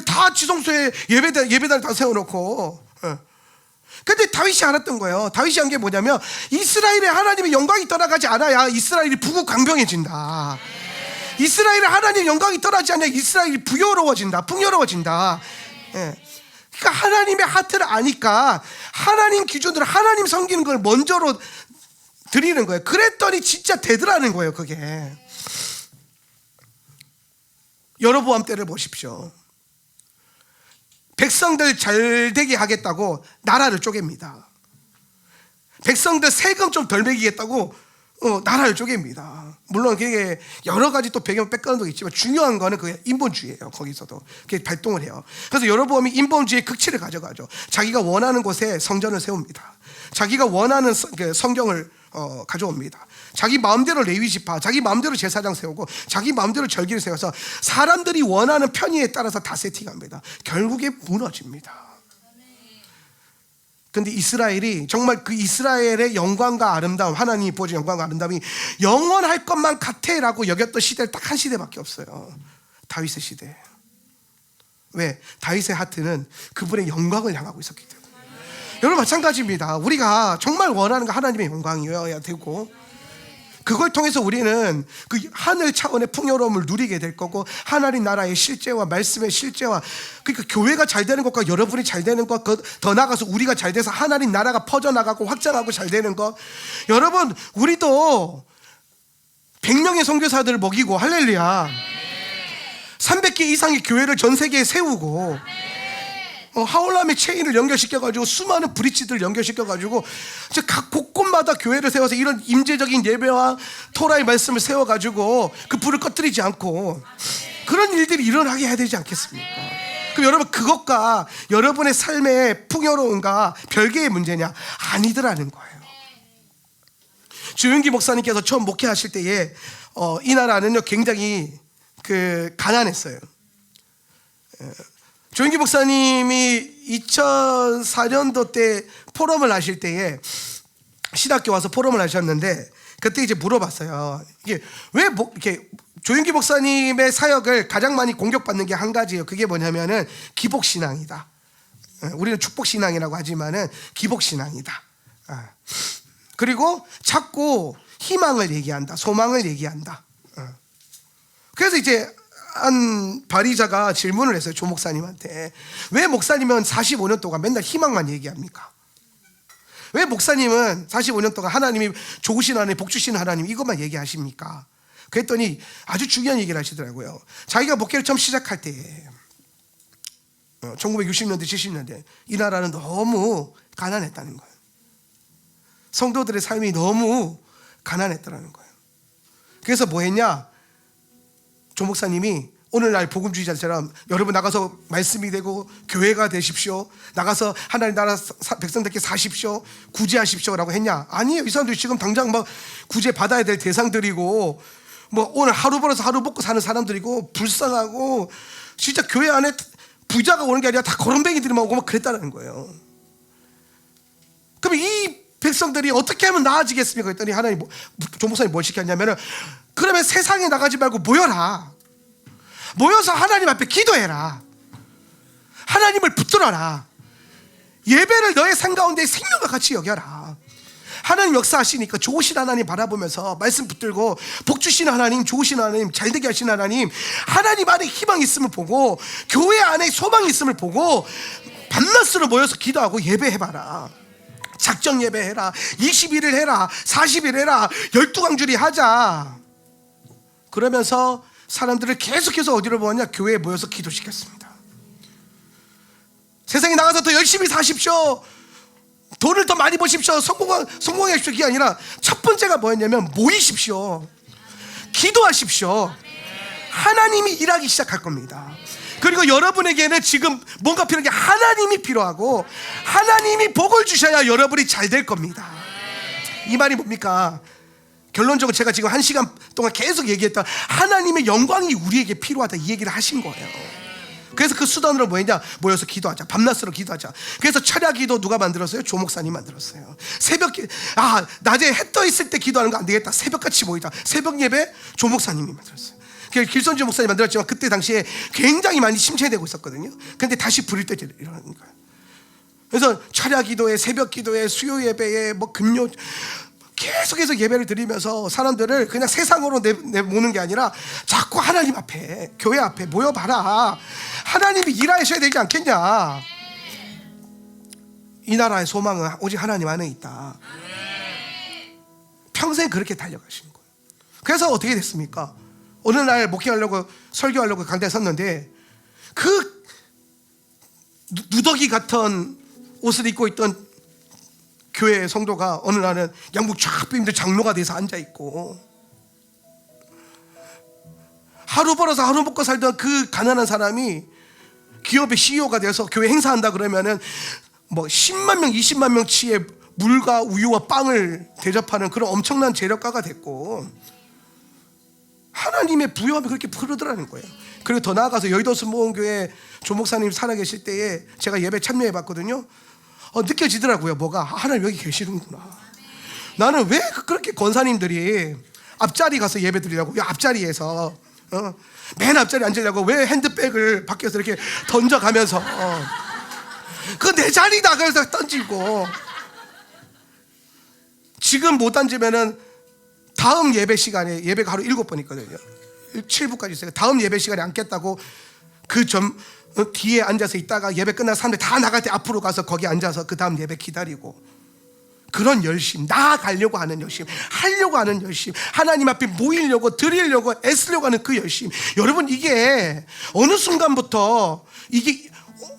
다 지성소에 예배당 다 세워놓고. 근데 다윗이 알았던 거예요. 다윗이 한 게 뭐냐면 이스라엘의 하나님의 영광이 떠나가지 않아야 이스라엘이 부국강병해진다. 이스라엘의 하나님의 영광이 떠나지 않아야 이스라엘이 풍요로워진다. 그러니까 하나님의 하트를 아니까 하나님 기준으로 하나님 섬기는 걸 먼저로 드리는 거예요. 그랬더니 진짜 되더라는 거예요. 그게. 여로보암 때를 보십시오. 백성들 잘 되게 하겠다고 나라를 쪼갭니다. 백성들 세금 좀 덜 매기겠다고 나라를 쪼갭니다. 물론 그게 여러 가지 또 배경 백그라운드가 있지만 중요한 거는 그게 인본주의예요. 거기서도 그게 발동을 해요. 그래서 여로보암이 인본주의의 극치를 가져가죠. 자기가 원하는 곳에 성전을 세웁니다. 자기가 원하는 성경을 가져옵니다. 자기 마음대로 레위지파, 자기 마음대로 제사장 세우고 자기 마음대로 절기를 세워서 사람들이 원하는 편의에 따라서 다 세팅합니다. 결국에 무너집니다. 근데 이스라엘이 정말 그 이스라엘의 영광과 아름다움, 하나님이 보여준 영광과 아름다움이 영원할 것만 같아라고 여겼던 시대를 딱 한 시대밖에 없어요. 다윗의 시대. 왜? 다윗의 하트는 그분의 영광을 향하고 있었기 때문에. 여러분 마찬가지입니다. 우리가 정말 원하는 거 하나님의 영광이어야 되고 그걸 통해서 우리는 그 하늘 차원의 풍요로움을 누리게 될 거고, 하나님 나라의 실제와 말씀의 실제와, 그러니까 교회가 잘 되는 것과 여러분이 잘 되는 것, 더 나아가서 우리가 잘 돼서 하나님 나라가 퍼져나가고 확장하고 잘 되는 것. 여러분, 우리도 100명의 선교사들을 먹이고, 할렐루야, 300개 이상의 교회를 전 세계에 세우고, 하울람의 체인을 연결시켜가지고 수많은 브릿지들을 연결시켜가지고 각 곳곳마다 교회를 세워서 이런 임재적인 예배와 토라의 말씀을 세워가지고 그 불을 꺼뜨리지 않고 그런 일들이 일어나게 해야 되지 않겠습니까? 그럼 여러분, 그것과 여러분의 삶의 풍요로움과 별개의 문제냐? 아니더라는 거예요. 주윤기 목사님께서 처음 목회하실 때에 이 나라는요 굉장히 가난했어요. 조인기 목사님이 2004년도 때 포럼을 하실 때에 신학교 와서 포럼을 하셨는데, 그때 이제 물어봤어요. 이게 왜 이렇게 조인기 목사님의 사역을 가장 많이 공격받는 게 한 가지예요. 그게 뭐냐면은 기복신앙이다. 우리는 축복신앙이라고 하지만은 기복신앙이다. 그리고 자꾸 희망을 얘기한다, 소망을 얘기한다. 그래서 이제 한 발의자가 질문을 했어요, 조 목사님한테. 왜 목사님은 45년 동안 맨날 희망만 얘기합니까? 왜 목사님은 45년 동안 하나님이 좋으신 하나님, 복 주신 하나님 이것만 얘기하십니까? 그랬더니 아주 중요한 얘기를 하시더라고요. 자기가 목회를 처음 시작할 때 1960년대 70년대 이 나라는 너무 가난했다는 거예요. 성도들의 삶이 너무 가난했다는 거예요. 그래서 뭐 했냐? 조 목사님이 오늘날 복음주의자처럼 여러분 나가서 말씀이 되고 교회가 되십시오, 나가서 하나님 나라 백성들께 사십시오, 구제하십시오라고 했냐? 아니에요. 이 사람들이 지금 당장 막 구제 받아야 될 대상들이고, 뭐 오늘 하루 벌어서 하루 먹고 사는 사람들이고, 불쌍하고, 진짜 교회 안에 부자가 오는 게 아니라 다 거렁뱅이들만 오고 막 그랬다는 거예요. 그럼 이 백성들이 어떻게 하면 나아지겠습니까? 그랬더니 하나님, 조 목사님 뭘 시켰냐면은, 그러면 세상에 나가지 말고 모여라. 모여서 하나님 앞에 기도해라. 하나님을 붙들어라. 예배를 너의 삶 가운데 생명과 같이 여겨라. 하나님 역사하시니까 좋으신 하나님 바라보면서 말씀 붙들고, 복 주시는 하나님, 좋으신 하나님, 잘되게 하시는 하나님, 하나님 안에 희망이 있음을 보고, 교회 안에 소망이 있음을 보고 밤낮으로 모여서 기도하고 예배해봐라. 작정 예배해라. 20일을 해라. 40일 해라. 12강주리 하자. 그러면서 사람들을 계속해서 어디로 모았냐? 교회에 모여서 기도시켰습니다. 세상에 나가서 더 열심히 사십시오, 돈을 더 많이 버십시오, 성공하십시오, 이게 아니라 첫 번째가 뭐였냐면 모이십시오, 기도하십시오. 하나님이 일하기 시작할 겁니다. 그리고 여러분에게는 지금 뭔가 필요한 게 하나님이 필요하고, 하나님이 복을 주셔야 여러분이 잘 될 겁니다. 이 말이 뭡니까? 결론적으로 제가 지금 1시간 동안 계속 얘기했던 하나님의 영광이 우리에게 필요하다, 이 얘기를 하신 거예요. 그래서 그 수단으로 뭐였냐? 모여서 기도하자, 밤낮으로 기도하자. 그래서 철야 기도 누가 만들었어요? 조 목사님 만들었어요. 낮에 해 떠 있을 때 기도하는 거 안 되겠다, 새벽같이 모이자. 새벽 예배 조 목사님이 만들었어요. 길선주 목사님 만들었지만 그때 당시에 굉장히 많이 침체되고 있었거든요. 근데 다시 부를 때 일어나는 거예요. 그래서 철야 기도에, 새벽 기도에, 수요 예배에, 뭐 금요, 계속해서 예배를 드리면서 사람들을 그냥 세상으로 내모는 게 아니라 자꾸 하나님 앞에, 교회 앞에 모여봐라. 하나님이 일하셔야 되지 않겠냐? 이 나라의 소망은 오직 하나님 안에 있다. 평생 그렇게 달려가신 거예요. 그래서 어떻게 됐습니까? 어느 날 목회하려고, 설교하려고 강대에 섰는데, 그 누더기 같은 옷을 입고 있던 교회 성도가 어느 날은 양복 쫙 삐는데 장로가 돼서 앉아있고, 하루 벌어서 하루 먹고 살던 그 가난한 사람이 기업의 CEO가 돼서 교회 행사한다 그러면은 뭐 10만 명, 20만 명치의 물과 우유와 빵을 대접하는 그런 엄청난 재력가가 됐고, 하나님의 부여함이 그렇게 흐르더라는 거예요. 그리고 더 나아가서 여의도 순복음교회 조 목사님 살아계실 때에 제가 예배 참여해봤거든요. 느껴지더라고요. 뭐가, 하나님 여기 계시는구나. 나는 왜 그렇게 권사님들이 앞자리 가서 예배 드리려고, 앞자리에서 맨 앞자리에 앉으려고 왜 핸드백을 밖에서 이렇게 던져가면서 그거 내 자리다 그래서 던지고, 지금 못 던지면은 다음 예배 시간에, 예배가 하루 7번 있거든요. 7부까지 있어요. 다음 예배 시간에 앉겠다고 그 뒤에 앉아서 있다가 예배 끝나서 사람들 다 나갈 때 앞으로 가서 거기 앉아서 그 다음 예배 기다리고, 그런 열심, 나아가려고 하는 열심, 하려고 하는 열심, 하나님 앞에 모이려고 드리려고 애쓰려고 하는 그 열심. 여러분, 이게 어느 순간부터 이게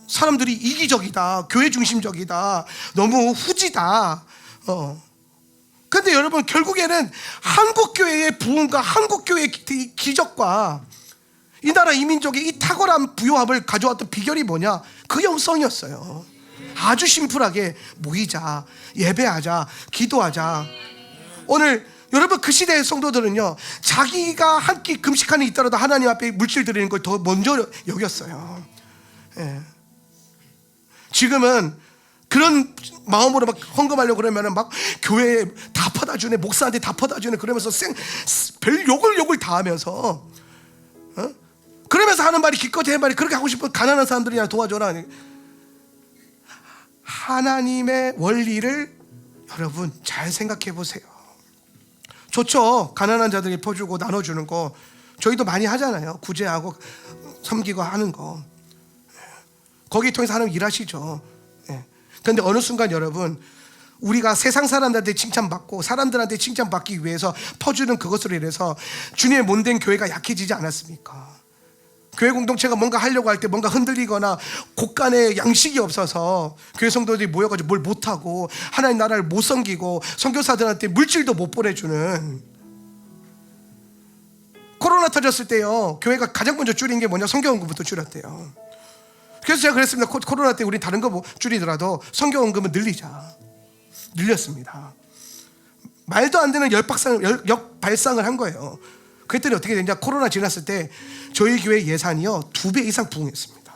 사람들이 이기적이다, 교회 중심적이다, 너무 후지다. 근데 여러분, 결국에는 한국교회의 부흥과 한국교회의 기적과 이 나라 이민족의 이 탁월한 부요함을 가져왔던 비결이 뭐냐? 그 영성이었어요. 아주 심플하게 모이자, 예배하자, 기도하자. 오늘 여러분, 그 시대의 성도들은요, 자기가 한 끼 금식하는 있더라도 하나님 앞에 물질 드리는 걸 더 먼저 여겼어요. 예. 지금은 그런 마음으로 막 헌금하려고 그러면은 막 교회에 다 퍼다 주네, 목사한테 다 퍼다 주네, 그러면서 별 욕을 다 하면서, 그러면서 하는 말이, 기껏 해 말이, 그렇게 하고 싶은 가난한 사람들이나 도와줘라. 하나님의 원리를 여러분 잘 생각해 보세요. 좋죠, 가난한 자들에게 퍼주고 나눠주는 거. 저희도 많이 하잖아요. 구제하고 섬기고 하는 거. 거기 통해서 하나님 일하시죠. 그런데 어느 순간 여러분, 우리가 세상 사람들한테 칭찬받고 사람들한테 칭찬받기 위해서 퍼주는 그것으로 인해서 주님의 몸된 교회가 약해지지 않았습니까? 교회 공동체가 뭔가 하려고 할 때 뭔가 흔들리거나 곳간에 양식이 없어서 교회 성도들이 모여가지고 뭘 못하고 하나님 나라를 못 섬기고 선교사들한테 물질도 못 보내주는, 코로나 터졌을 때요, 교회가 가장 먼저 줄인 게 뭐냐? 선교원금부터 줄였대요. 그래서 제가 그랬습니다. 코로나 때 우리 다른 거 뭐 줄이더라도 선교원금은 늘렸습니다. 말도 안 되는 역발상을 한 거예요. 그랬더니 어떻게 되냐? 코로나 지났을 때 저희 교회 예산이요 2배 이상 부흥했습니다.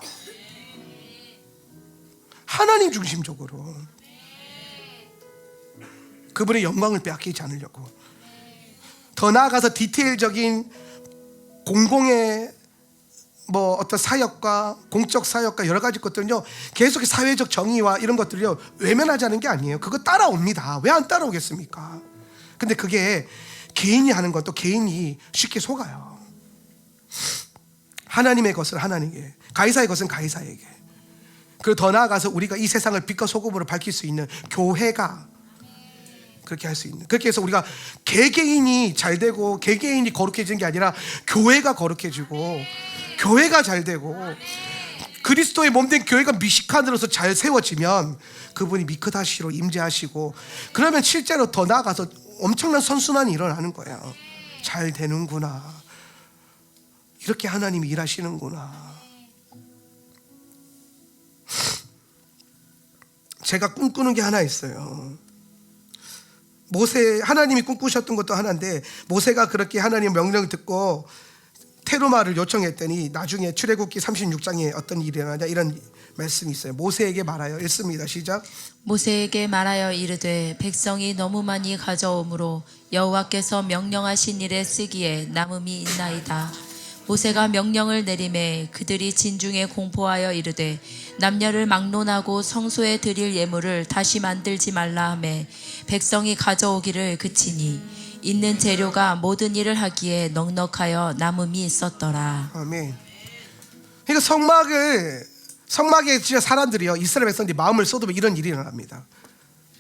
하나님 중심적으로, 그분의 영광을 빼앗기지 않으려고. 더 나아가서 디테일적인 공공의 어떤 사역과 공적 사역과 여러 가지 것들은요, 계속 사회적 정의와 이런 것들을요 외면하자는 게 아니에요. 그거 따라옵니다. 왜 안 따라오겠습니까? 근데 그게 개인이 하는 것도 개인이 쉽게 속아요. 하나님의 것을 하나님에게, 가이사의 것은 가이사에게. 그리고 더 나아가서 우리가 이 세상을 빛과 소금으로 밝힐 수 있는 교회가 그렇게 할 수 있는, 그렇게 해서 우리가 개개인이 잘 되고 개개인이 거룩해지는 게 아니라 교회가 거룩해지고 교회가 잘 되고 그리스도의 몸된 교회가 미식한으로서 잘 세워지면 그분이 미크다시로 임재하시고, 그러면 실제로 더 나아가서 엄청난 선순환이 일어나는 거예요. 잘 되는구나, 이렇게 하나님이 일하시는구나. 제가 꿈꾸는 게 하나 있어요. 하나님이 꿈꾸셨던 것도 하나인데, 모세가 그렇게 하나님의 명령을 듣고 테루마를 요청했더니 나중에 출애굽기 36장에 어떤 일이 일어나냐, 이런 말씀이 있어요. 모세에게 말하여, 읽습니다. 시작. 모세에게 말하여 이르되 백성이 너무 많이 가져오므로 여호와께서 명령하신 일에 쓰기에 남음이 있나이다. 모세가 명령을 내리매 그들이 진중에 공포하여 이르되 남녀를 막론하고 성소에 드릴 예물을 다시 만들지 말라 하매 백성이 가져오기를 그치니 있는 재료가 모든 일을 하기에 넉넉하여 남음이 있었더라. 아멘. 그러니까 성막에 진짜 사람들이요, 이스라엘 백성들이 마음을 쏟으면 이런 일이 일어납니다.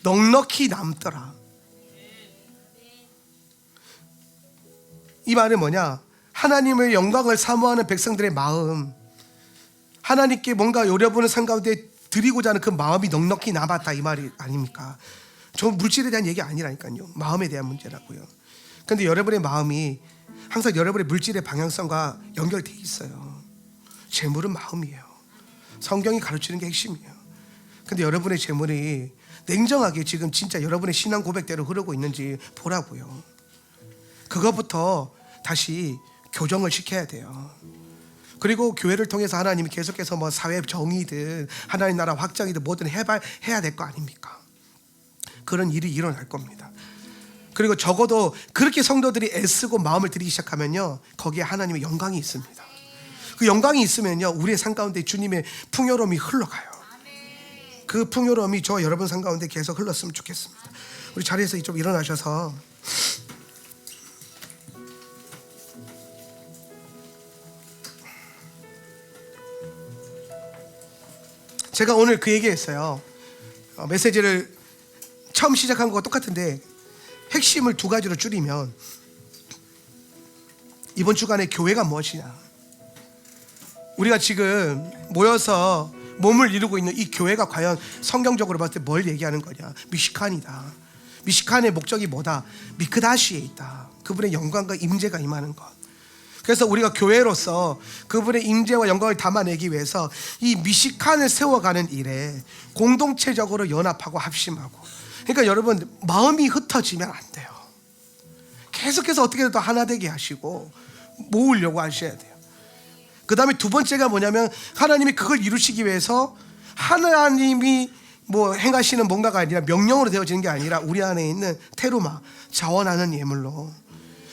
넉넉히 남더라. 이 말은 뭐냐? 하나님의 영광을 사모하는 백성들의 마음, 하나님께 뭔가 여러분의 삶 가운데 드리고자 하는 그 마음이 넉넉히 남았다, 이 말이 아닙니까? 저 물질에 대한 얘기 아니라니까요. 마음에 대한 문제라고요. 그런데 여러분의 마음이 항상 여러분의 물질의 방향성과 연결되어 있어요. 재물은 마음이에요. 성경이 가르치는 게 핵심이에요. 그런데 여러분의 재물이 냉정하게 지금 진짜 여러분의 신앙 고백대로 흐르고 있는지 보라고요. 그것부터 다시 교정을 시켜야 돼요. 그리고 교회를 통해서 하나님이 계속해서 사회 정의든 하나님 나라 확장이든 뭐든 해야 될 거 아닙니까? 그런 일이 일어날 겁니다. 그리고 적어도 그렇게 성도들이 애쓰고 마음을 들이기 시작하면요, 거기에 하나님의 영광이 있습니다. 그 영광이 있으면요, 우리의 삶 가운데 주님의 풍요로움이 흘러가요. 그 풍요로움이 저와 여러분 삶 가운데 계속 흘렀으면 좋겠습니다. 우리 자리에서 좀 일어나셔서 제가 오늘 그 얘기했어요. 메시지를 처음 시작한 거와 똑같은데 핵심을 두 가지로 줄이면 이번 주간에 교회가 무엇이냐, 우리가 지금 모여서 몸을 이루고 있는 이 교회가 과연 성경적으로 봤을 때 뭘 얘기하는 거냐. 미시칸이다. 미시칸의 목적이 뭐다? 미크다시에 있다. 그분의 영광과 임재가 임하는 것. 그래서 우리가 교회로서 그분의 임재와 영광을 담아내기 위해서 이 미시칸을 세워가는 일에 공동체적으로 연합하고 합심하고, 그러니까 여러분 마음이 흩어지면 안 돼요. 계속해서 어떻게든 더 하나 되게 하시고 모으려고 하셔야 돼요. 그 다음에 두 번째가 뭐냐면 하나님이 그걸 이루시기 위해서 하나님이 뭐 행하시는 뭔가가 아니라 명령으로 되어지는 게 아니라 우리 안에 있는 테루마, 자원하는 예물로,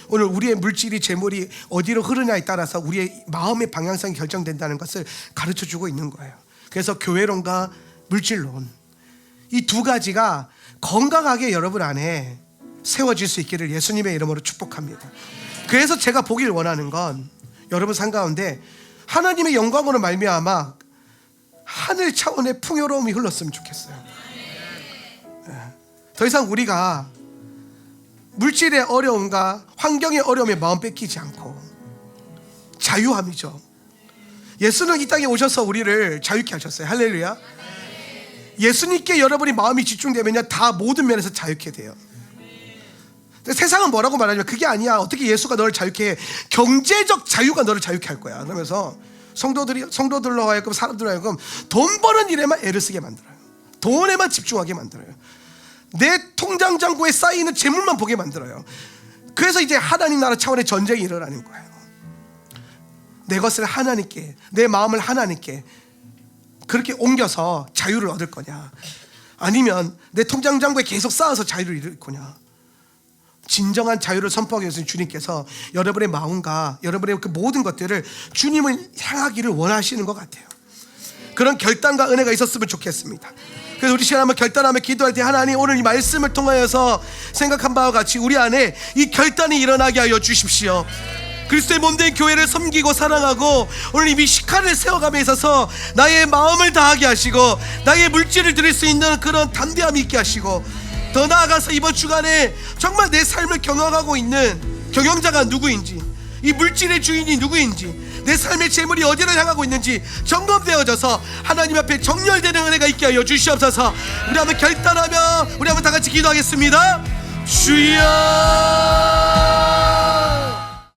오늘 우리의 물질이 재물이 어디로 흐르냐에 따라서 우리의 마음의 방향성이 결정된다는 것을 가르쳐주고 있는 거예요. 그래서 교회론과 물질론, 이 두 가지가 건강하게 여러분 안에 세워질 수 있기를 예수님의 이름으로 축복합니다. 그래서 제가 보길 원하는 건 여러분 삶 가운데 하나님의 영광으로 말미암아 하늘 차원의 풍요로움이 흘렀으면 좋겠어요. 더 이상 우리가 물질의 어려움과 환경의 어려움에 마음 뺏기지 않고 자유함이죠. 예수는 이 땅에 오셔서 우리를 자유케 하셨어요. 할렐루야. 예수님께 여러분이 마음이 집중되면요, 다 모든 면에서 자유케 돼요. 근데 세상은 뭐라고 말하냐면 그게 아니야. 어떻게 예수가 너를 자유케 해? 경제적 자유가 너를 자유케 할 거야. 그러면서 성도들로 하여금 사람들로 하여금 돈 버는 일에만 애를 쓰게 만들어요. 돈에만 집중하게 만들어요. 내 통장 잔고에 쌓이는 재물만 보게 만들어요. 그래서 이제 하나님 나라 차원의 전쟁이 일어나는 거예요. 내 것을 하나님께, 내 마음을 하나님께 그렇게 옮겨서 자유를 얻을 거냐, 아니면 내 통장 잔고에 계속 쌓아서 자유를 잃을 거냐. 진정한 자유를 선포하기 위해서 주님께서 여러분의 마음과 여러분의 그 모든 것들을 주님을 향하기를 원하시는 것 같아요. 그런 결단과 은혜가 있었으면 좋겠습니다. 그래서 우리 시간 한번 결단하며 기도할 때, 하나님 오늘 이 말씀을 통하여서 생각한 바와 같이 우리 안에 이 결단이 일어나게 하여 주십시오. 그리스도의 몸된 교회를 섬기고 사랑하고 오늘 이 미시칸을 세워감에 있어서 나의 마음을 다하게 하시고 나의 물질을 드릴 수 있는 그런 담대함이 있게 하시고, 더 나아가서 이번 주간에 정말 내 삶을 경영하고 있는 경영자가 누구인지, 이 물질의 주인이 누구인지, 내 삶의 재물이 어디로 향하고 있는지 점검되어져서 하나님 앞에 정렬되는 은혜가 있게 하여 주시옵소서. 우리 한번 결단하며 우리 한번 다 같이 기도하겠습니다. 주여